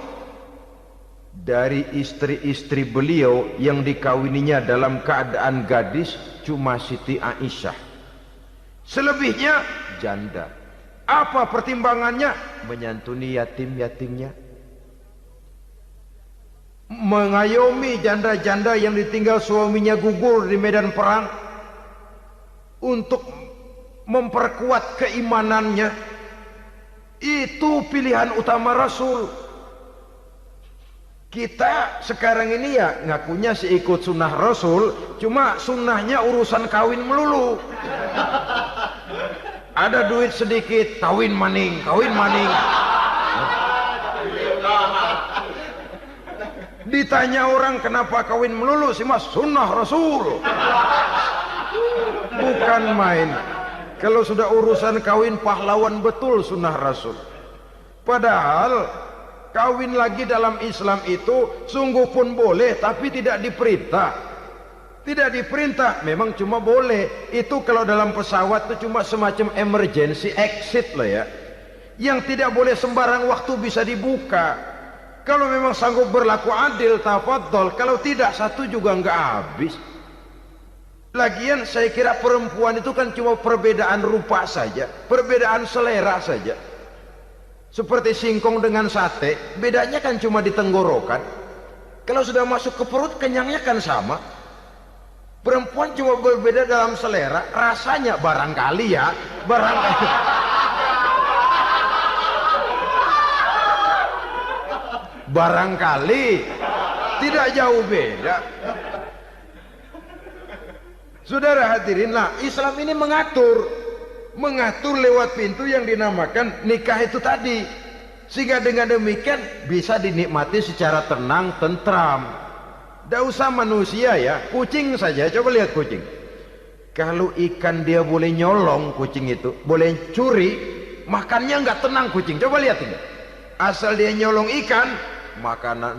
Speaker 1: Dari istri-istri beliau yang dikawininya dalam keadaan gadis cuma Siti Aisyah. Selebihnya janda. Apa pertimbangannya? Menyantuni yatim-yatimnya, mengayomi janda-janda yang ditinggal suaminya gugur di medan perang, untuk memperkuat keimanannya. Itu pilihan utama Rasul. Kita sekarang ini ya ngakunya sih ikut sunnah Rasul, cuma sunnahnya urusan kawin melulu. Ada duit sedikit, kawin maning, kawin maning. Ditanya orang kenapa kawin melulu, sih mas sunnah Rasul. Bukan main. Kalau sudah urusan kawin pahlawan betul sunnah Rasul. Padahal kawin lagi dalam Islam itu sungguh pun boleh, tapi tidak diperintah. Tidak diperintah, memang cuma boleh. Itu kalau dalam pesawat itu cuma semacam emergency exit lah ya. Yang tidak boleh sembarang waktu bisa dibuka. Kalau memang sanggup berlaku adil, tafadhol. Kalau tidak, satu juga nggak habis. Lagian saya kira perempuan itu kan cuma perbedaan rupa saja, perbedaan selera saja. Seperti singkong dengan sate, bedanya kan cuma di tenggorokan. Kalau sudah masuk ke perut, kenyangnya kan sama. Perempuan cuma berbeda dalam selera, rasanya barangkali ya, barangkali. Barangkali tidak jauh beda. Saudara hadirinlah, Islam ini mengatur lewat pintu yang dinamakan nikah itu tadi, sehingga dengan demikian bisa dinikmati secara tenang, tentram. Tidak usah manusia ya, kucing saja. Coba lihat kucing. Kalau ikan dia boleh nyolong, kucing itu boleh curi, makannya nggak tenang kucing. Coba lihat ini. Asal dia nyolong ikan,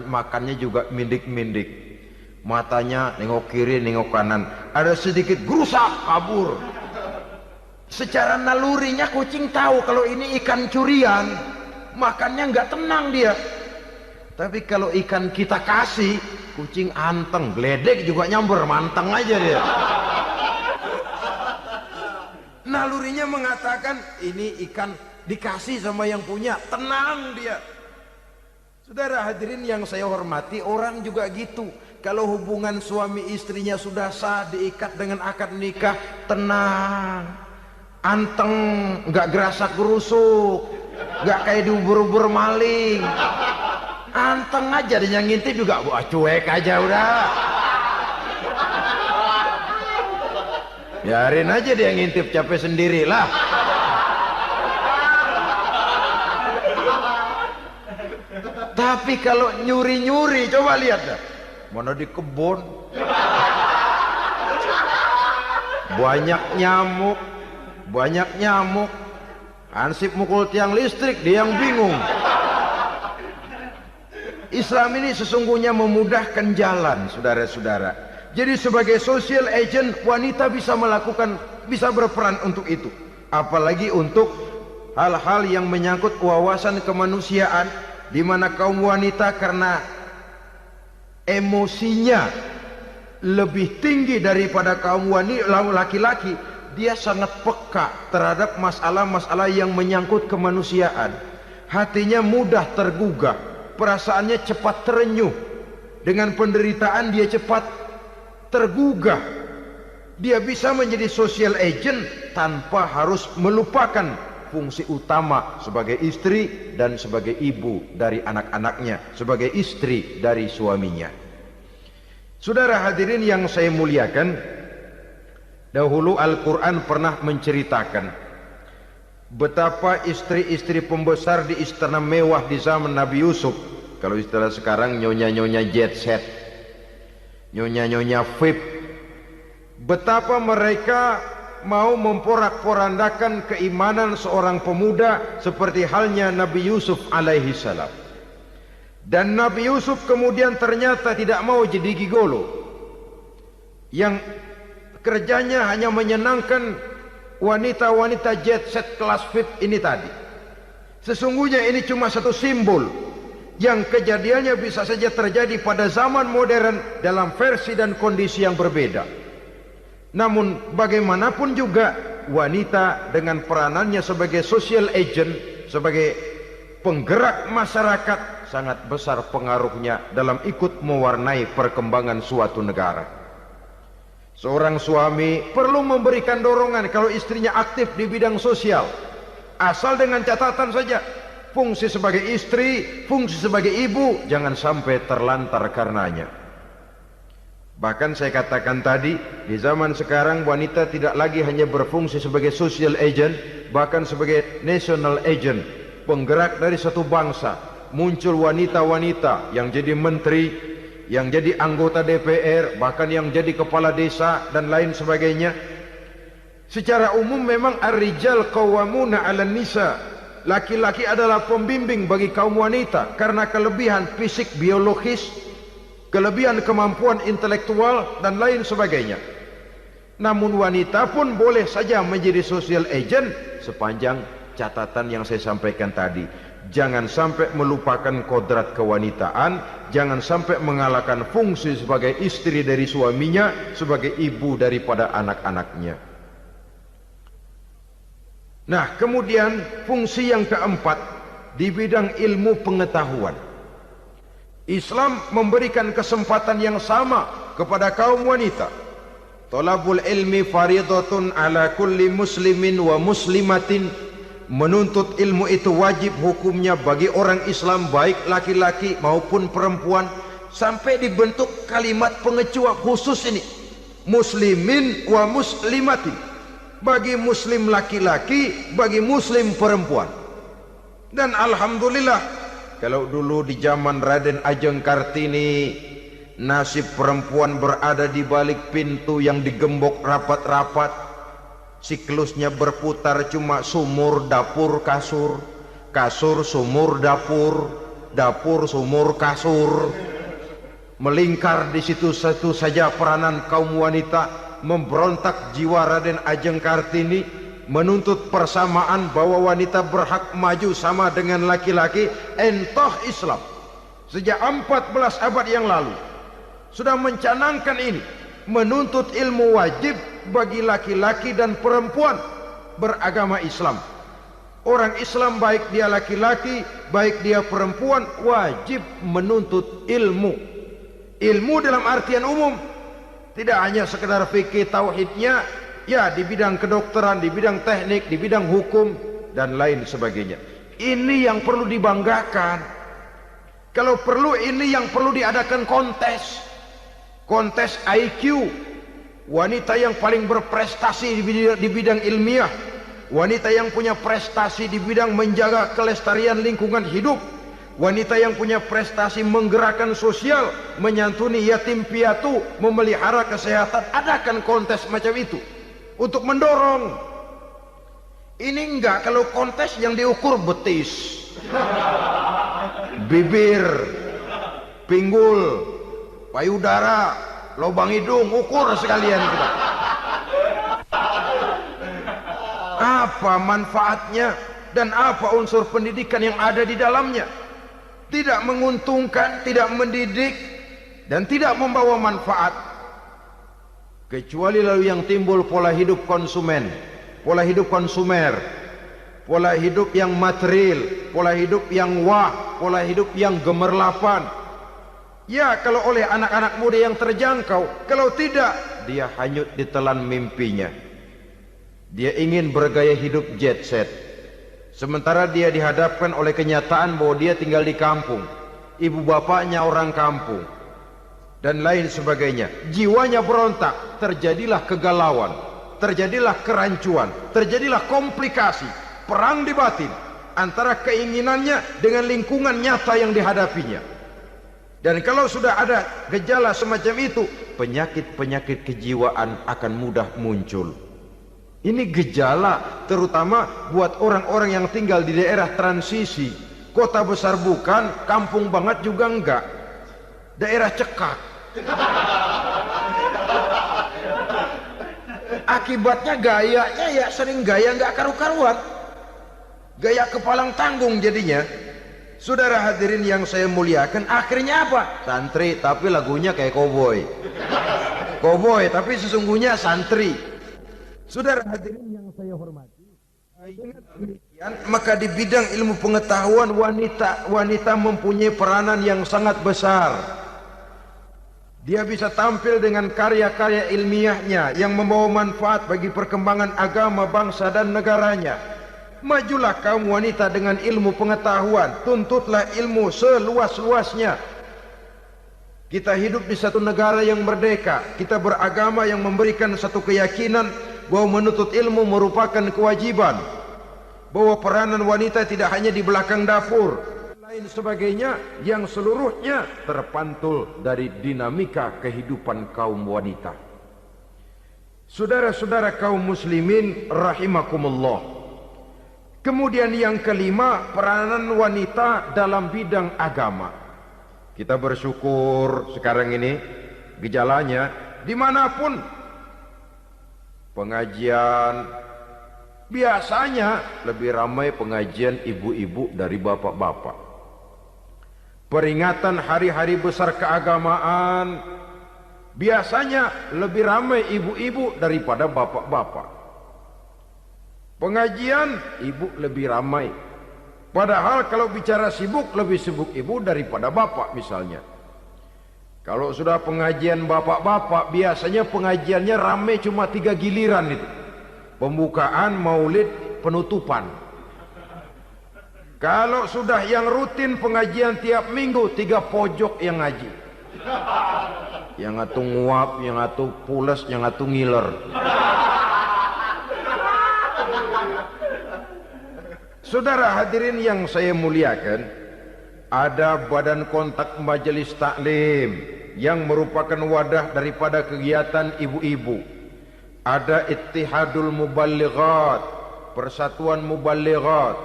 Speaker 1: makannya juga mindik-mindik. Matanya nengok kiri, nengok kanan. Ada sedikit gerusak, kabur. Secara nalurinya kucing tahu kalau ini ikan curian, makannya nggak tenang dia. Tapi kalau ikan kita kasih, kucing anteng, geledek juga nyamber, manteng aja dia. Nalurinya mengatakan ini ikan dikasih sama yang punya, tenang dia. Saudara hadirin yang saya hormati, orang juga gitu. Kalau hubungan suami istrinya sudah sah, diikat dengan akad nikah, tenang, anteng, nggak gerasak gerusuk, nggak kayak diubur-ubur maling, anteng aja. Dia ngintip juga, wah cuek aja udah. Biarin aja dia ngintip, capek sendirilah. Tapi kalau nyuri-nyuri, coba lihat dah. Mana di kebun banyak nyamuk, ansip mukul tiang listrik, dia yang bingung. Islam ini sesungguhnya memudahkan jalan, saudara-saudara. Jadi sebagai social agent, wanita bisa berperan untuk itu, apalagi untuk hal-hal yang menyangkut wawasan kemanusiaan, di mana kaum wanita karena emosinya lebih tinggi daripada kaum laki-laki, dia sangat peka terhadap masalah-masalah yang menyangkut kemanusiaan. Hatinya mudah tergugah, perasaannya cepat terenyuh. Dengan penderitaan dia cepat tergugah. Dia bisa menjadi social agent tanpa harus melupakan fungsi utama sebagai istri dan sebagai ibu dari anak-anaknya, sebagai istri dari suaminya. Saudara hadirin yang saya muliakan, dahulu Al-Quran pernah menceritakan betapa istri-istri pembesar di istana mewah di zaman Nabi Yusuf, kalau istilah sekarang nyonya-nyonya jet set, nyonya-nyonya VIP, betapa mereka mau memporak-porandakan keimanan seorang pemuda seperti halnya Nabi Yusuf alaihi salam. Dan Nabi Yusuf kemudian ternyata tidak mau jadi gigolo yang kerjanya hanya menyenangkan wanita-wanita jet set kelas VIP ini tadi. Sesungguhnya ini cuma satu simbol yang kejadiannya bisa saja terjadi pada zaman modern dalam versi dan kondisi yang berbeda. Namun bagaimanapun juga, wanita dengan peranannya sebagai social agent, sebagai penggerak masyarakat, sangat besar pengaruhnya dalam ikut mewarnai perkembangan suatu negara. Seorang suami perlu memberikan dorongan kalau istrinya aktif di bidang sosial, asal dengan catatan saja, fungsi sebagai istri, fungsi sebagai ibu jangan sampai terlantar karenanya. Bahkan saya katakan tadi, di zaman sekarang wanita tidak lagi hanya berfungsi sebagai social agent, bahkan sebagai national agent, penggerak dari satu bangsa. Muncul wanita-wanita yang jadi menteri, yang jadi anggota DPR, bahkan yang jadi kepala desa dan lain sebagainya. Secara umum memang ar-rijal qawwamuna 'alan nisa. Laki-laki adalah pembimbing bagi kaum wanita karena kelebihan fisik biologis, kelebihan kemampuan intelektual dan lain sebagainya. Namun wanita pun boleh saja menjadi social agent sepanjang catatan yang saya sampaikan tadi. Jangan sampai melupakan kodrat kewanitaan, jangan sampai mengalahkan fungsi sebagai istri dari suaminya, sebagai ibu daripada anak-anaknya. Nah, kemudian fungsi yang keempat di bidang ilmu pengetahuan. Islam memberikan kesempatan yang sama kepada kaum wanita. Thalabul ilmi faridatun ala kulli muslimin wa muslimatin. Menuntut ilmu itu wajib hukumnya bagi orang Islam, baik laki-laki maupun perempuan. Sampai dibentuk kalimat pengecuali khusus ini, muslimin wa muslimatin, bagi muslim laki-laki, bagi muslim perempuan. Dan alhamdulillah, kalau dulu di zaman Raden Ajeng Kartini, nasib perempuan berada di balik pintu yang digembok rapat-rapat. Siklusnya berputar cuma sumur, dapur, kasur, kasur, sumur, dapur, dapur, sumur, kasur. Melingkar di situ satu saja peranan kaum wanita. Memberontak jiwa Raden Ajeng Kartini, menuntut persamaan bahwa wanita berhak maju sama dengan laki-laki. Entah Islam sejak 14 abad yang lalu sudah mencanangkan ini, menuntut ilmu wajib bagi laki-laki dan perempuan beragama Islam. Orang Islam baik dia laki-laki, baik dia perempuan, wajib menuntut ilmu. Ilmu dalam artian umum, tidak hanya sekedar fikih tauhidnya, ya di bidang kedokteran, di bidang teknik, di bidang hukum dan lain sebagainya. Ini yang perlu dibanggakan. Kalau perlu, ini yang perlu diadakan kontes. Kontes IQ, wanita yang paling berprestasi di bidang ilmiah, wanita yang punya prestasi di bidang menjaga kelestarian lingkungan hidup, wanita yang punya prestasi menggerakkan sosial, menyantuni yatim piatu, memelihara kesehatan. Adakan kontes macam itu untuk mendorong. Ini enggak, kalau kontes yang diukur betis, bibir, pinggul, payudara, lubang hidung, ukur sekalian kita. Apa manfaatnya dan apa unsur pendidikan yang ada di dalamnya? Tidak menguntungkan, tidak mendidik, dan tidak membawa manfaat. Kecuali lalu yang timbul pola hidup konsumen, pola hidup konsumer, pola hidup yang material, pola hidup yang pola hidup yang gemerlapan. Ya, kalau oleh anak-anak muda yang terjangkau. Kalau tidak, dia hanyut ditelan mimpinya. Dia ingin bergaya hidup jet set, sementara dia dihadapkan oleh kenyataan bahwa dia tinggal di kampung, ibu bapaknya orang kampung, dan lain sebagainya. Jiwanya berontak, terjadilah kegalauan, terjadilah kerancuan, terjadilah komplikasi, perang di batin antara keinginannya dengan lingkungan nyata yang dihadapinya. Dan kalau sudah ada gejala semacam itu, penyakit-penyakit kejiwaan akan mudah muncul. Ini gejala terutama buat orang-orang yang tinggal di daerah transisi. Kota besar bukan, kampung banget juga enggak, daerah cekak. Akibatnya gayanya ya sering gaya enggak karu-karuan, gaya kepalang tanggung jadinya. Saudara hadirin yang saya muliakan, akhirnya apa? Santri tapi lagunya kayak koboi. Koboi tapi sesungguhnya santri. Saudara hadirin yang saya hormati, maka di bidang ilmu pengetahuan wanita mempunyai peranan yang sangat besar. Dia bisa tampil dengan karya-karya ilmiahnya yang membawa manfaat bagi perkembangan agama, bangsa dan negaranya. Majulah kaum wanita dengan ilmu pengetahuan, tuntutlah ilmu seluas-luasnya. Kita hidup di satu negara yang merdeka. Kita beragama yang memberikan satu keyakinan bahwa menuntut ilmu merupakan kewajiban. Bahwa peranan wanita tidak hanya di belakang dapur, lain sebagainya yang seluruhnya terpantul dari dinamika kehidupan kaum wanita. Saudara-saudara kaum muslimin rahimakumullah. Kemudian yang kelima, peranan wanita dalam bidang agama. Kita bersyukur sekarang ini gejalanya dimanapun pengajian, biasanya lebih ramai pengajian ibu-ibu dari bapak-bapak. Peringatan hari-hari besar keagamaan, biasanya lebih ramai ibu-ibu daripada bapak-bapak. Pengajian ibu lebih ramai. Padahal kalau bicara sibuk, lebih sibuk ibu daripada bapak misalnya. Kalau sudah pengajian bapak-bapak, biasanya pengajiannya ramai cuma 3 giliran itu. Pembukaan, maulid, penutupan. Kalau sudah yang rutin pengajian tiap minggu, 3 pojok yang ngaji. Yang atu nguap, yang atu pules, yang atu ngiler. Saudara hadirin yang saya muliakan, ada badan kontak majelis taklim yang merupakan wadah daripada kegiatan ibu-ibu. Ada Ittihadul Muballighat, Persatuan Muballighat,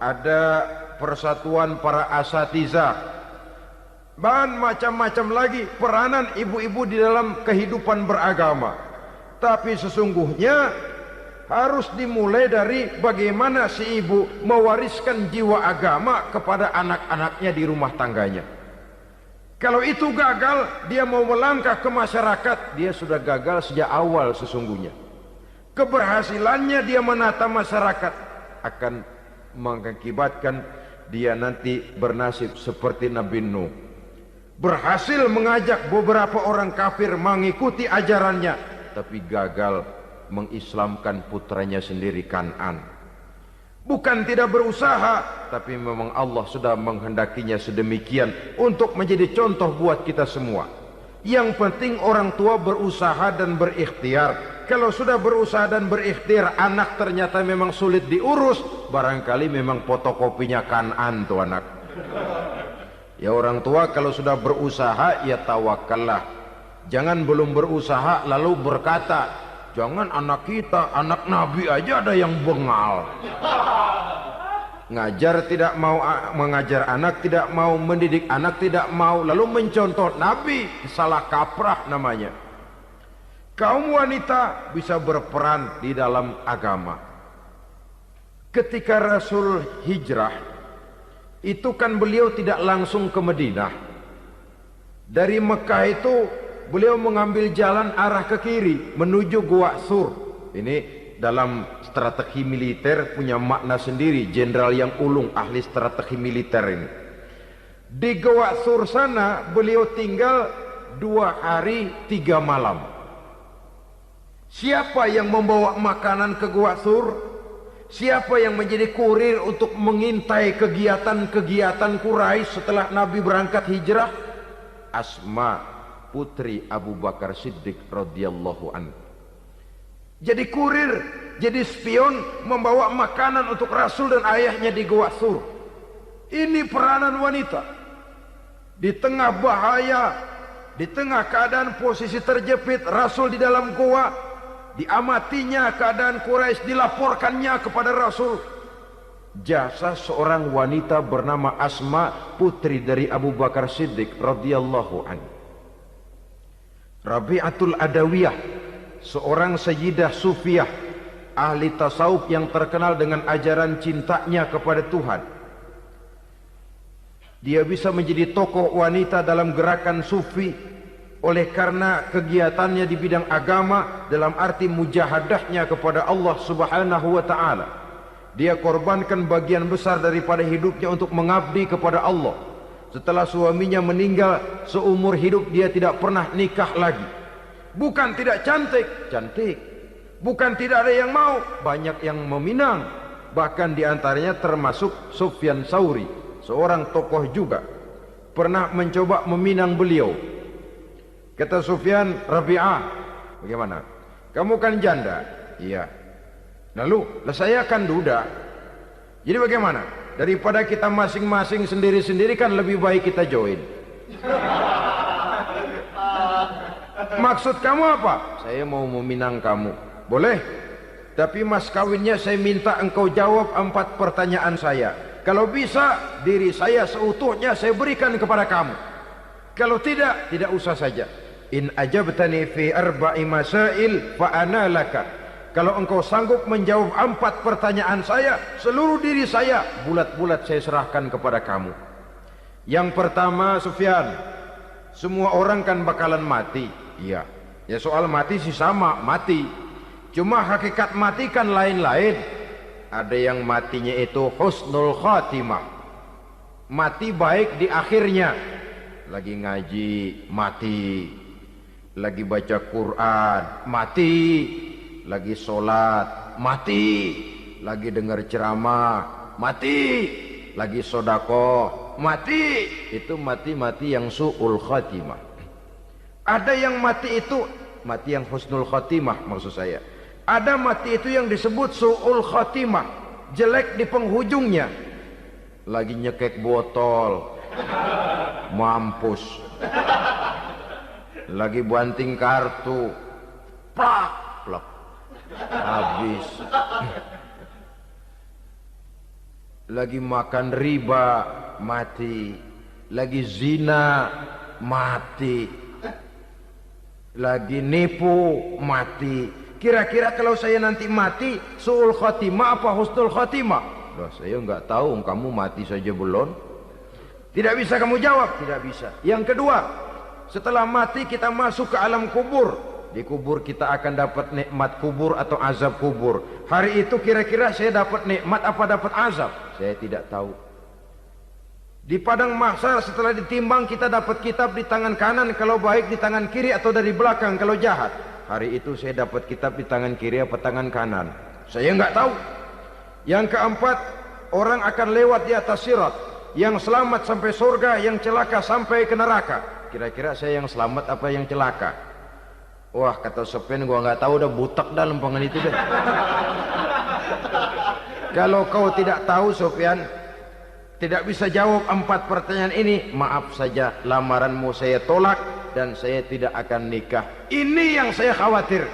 Speaker 1: ada Persatuan Para Asatizah, dan macam-macam lagi peranan ibu-ibu di dalam kehidupan beragama. Tapi sesungguhnya harus dimulai dari bagaimana si ibu mewariskan jiwa agama kepada anak-anaknya di rumah tangganya. Kalau itu gagal, dia mau melangkah ke masyarakat, dia sudah gagal sejak awal sesungguhnya. Keberhasilannya dia menata masyarakat akan mengakibatkan dia nanti bernasib seperti Nabi Nuh. Berhasil mengajak beberapa orang kafir mengikuti ajarannya, tapi gagal mengislamkan putranya sendiri Kan'an. Bukan tidak berusaha, tapi memang Allah sudah menghendakinya sedemikian untuk menjadi contoh buat kita semua. Yang penting orang tua berusaha dan berikhtiar. Kalau sudah berusaha dan berikhtiar, anak ternyata memang sulit diurus, barangkali memang fotokopinya Kan'an tuh anak. Ya orang tua kalau sudah berusaha, ya tawakallah. Jangan belum berusaha lalu berkata, jangan anak kita, anak Nabi aja ada yang bengal. Ngajar tidak mau, mengajar anak tidak mau, mendidik anak tidak mau, lalu mencontoh Nabi, salah kaprah namanya. Kaum wanita bisa berperan di dalam agama. Ketika Rasul hijrah, itu kan beliau tidak langsung ke Madinah. Dari Mekah itu beliau mengambil jalan arah ke kiri menuju Gua Sur. Ini dalam strategi militer punya makna sendiri. Jenderal yang ulung, ahli strategi militer ini. Di Gua Sur sana beliau tinggal 2 hari 3 malam. Siapa yang membawa makanan ke Gua Sur? Siapa yang menjadi kurir untuk mengintai kegiatan-kegiatan Quraisy setelah Nabi berangkat hijrah? Asma, putri Abu Bakar Siddiq radhiyallahu anhu. Jadi kurir, jadi spion, membawa makanan untuk Rasul dan ayahnya di Gua Sur. Ini peranan wanita. Di tengah bahaya, di tengah keadaan posisi terjepit, Rasul di dalam gua, diamatinya keadaan Quraisy, dilaporkannya kepada Rasul. Jasa seorang wanita bernama Asma, putri dari Abu Bakar Siddiq radhiyallahu anhu. Rabi'atul Adawiyah, seorang sayyidah sufiyah, ahli tasawuf yang terkenal dengan ajaran cintanya kepada Tuhan. Dia bisa menjadi tokoh wanita dalam gerakan sufi oleh karena kegiatannya di bidang agama dalam arti mujahadahnya kepada Allah Subhanahu wa taala. Dia korbankan bagian besar daripada hidupnya untuk mengabdi kepada Allah. Setelah suaminya meninggal, seumur hidup dia tidak pernah nikah lagi. Bukan tidak cantik, cantik. Bukan tidak ada yang mau, banyak yang meminang. Bahkan diantaranya termasuk Sufyan Tsauri, seorang tokoh juga. pernah mencoba meminang beliau. Kata Sufyan, Rabi'ah, bagaimana? Kamu kan janda? Iya. Lalu, saya kan duda. Jadi bagaimana? Daripada kita masing-masing sendiri-sendiri kan lebih baik kita join. Maksud kamu apa? Saya mau meminang kamu. Boleh? Tapi mas kawinnya saya minta engkau jawab 4 pertanyaan saya. Kalau bisa, diri saya seutuhnya saya berikan kepada kamu. Kalau tidak, tidak usah saja. In ajabtani fi 4 masail fa ana laka. Kalau engkau sanggup menjawab 4 pertanyaan saya, seluruh diri saya bulat-bulat saya serahkan kepada kamu. Yang pertama, Sufyan, semua orang kan bakalan mati. Iya. Ya soal mati sih sama, mati. Cuma hakikat mati kan lain-lain. Ada yang matinya itu husnul khatimah. Mati baik di akhirnya. Lagi ngaji, mati. Lagi baca Quran, mati. Lagi sholat, mati. Lagi dengar ceramah, mati. Lagi sodakoh, mati. Itu mati-mati yang su'ul khatimah. Ada yang mati itu mati yang husnul khatimah, maksud saya. Ada mati itu yang disebut su'ul khatimah, jelek di penghujungnya. Lagi nyekek botol, mampus. Lagi banting kartu, plak plak, habis. Lagi makan riba, mati. Lagi zina, mati. Lagi nipu, mati. Kira-kira kalau saya nanti mati, su'ul khatimah apa husnul khatimah? Loh, saya enggak tahu, kamu mati saja belum. Tidak bisa kamu jawab, tidak bisa. Yang kedua, setelah mati kita masuk ke alam kubur. Di kubur kita akan dapat nikmat kubur atau azab kubur. Hari itu kira-kira saya dapat nikmat apa dapat azab? Saya tidak tahu. Di padang mahsyar setelah ditimbang kita dapat kitab di tangan kanan kalau baik, di tangan kiri atau dari belakang kalau jahat. Hari itu saya dapat kitab di tangan kiri atau tangan kanan? Saya enggak tahu. Yang keempat, orang akan lewat di atas sirat. Yang selamat sampai surga, yang celaka sampai ke neraka. Kira-kira saya yang selamat apa yang celaka? Wah, kata Sufyan, gua nggak tahu, udah butak dah lempangan itu deh. Kalau kau tidak tahu, Sufyan, tidak bisa jawab 4 pertanyaan ini, maaf saja, lamaranmu saya tolak dan saya tidak akan nikah. Ini yang saya khawatir.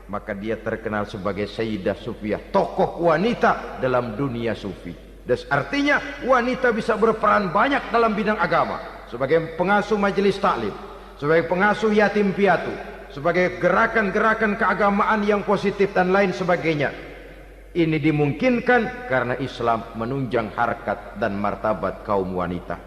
Speaker 1: Maka dia terkenal sebagai Sayyidah Sufiyah, tokoh wanita dalam dunia sufi. Dan artinya wanita bisa berperan banyak dalam bidang agama, sebagai pengasuh majelis taklim, sebagai pengasuh yatim piatu, sebagai gerakan-gerakan keagamaan yang positif dan lain sebagainya. Ini dimungkinkan karena Islam menunjang harkat dan martabat kaum wanita.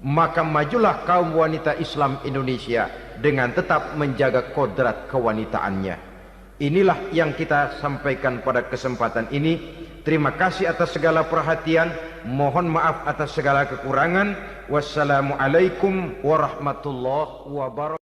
Speaker 1: Maka majulah kaum wanita Islam Indonesia dengan tetap menjaga kodrat kewanitaannya. Inilah yang kita sampaikan pada kesempatan ini. Terima kasih atas segala perhatian. Mohon maaf atas segala kekurangan. Wassalamualaikum warahmatullahi wabarakatuh.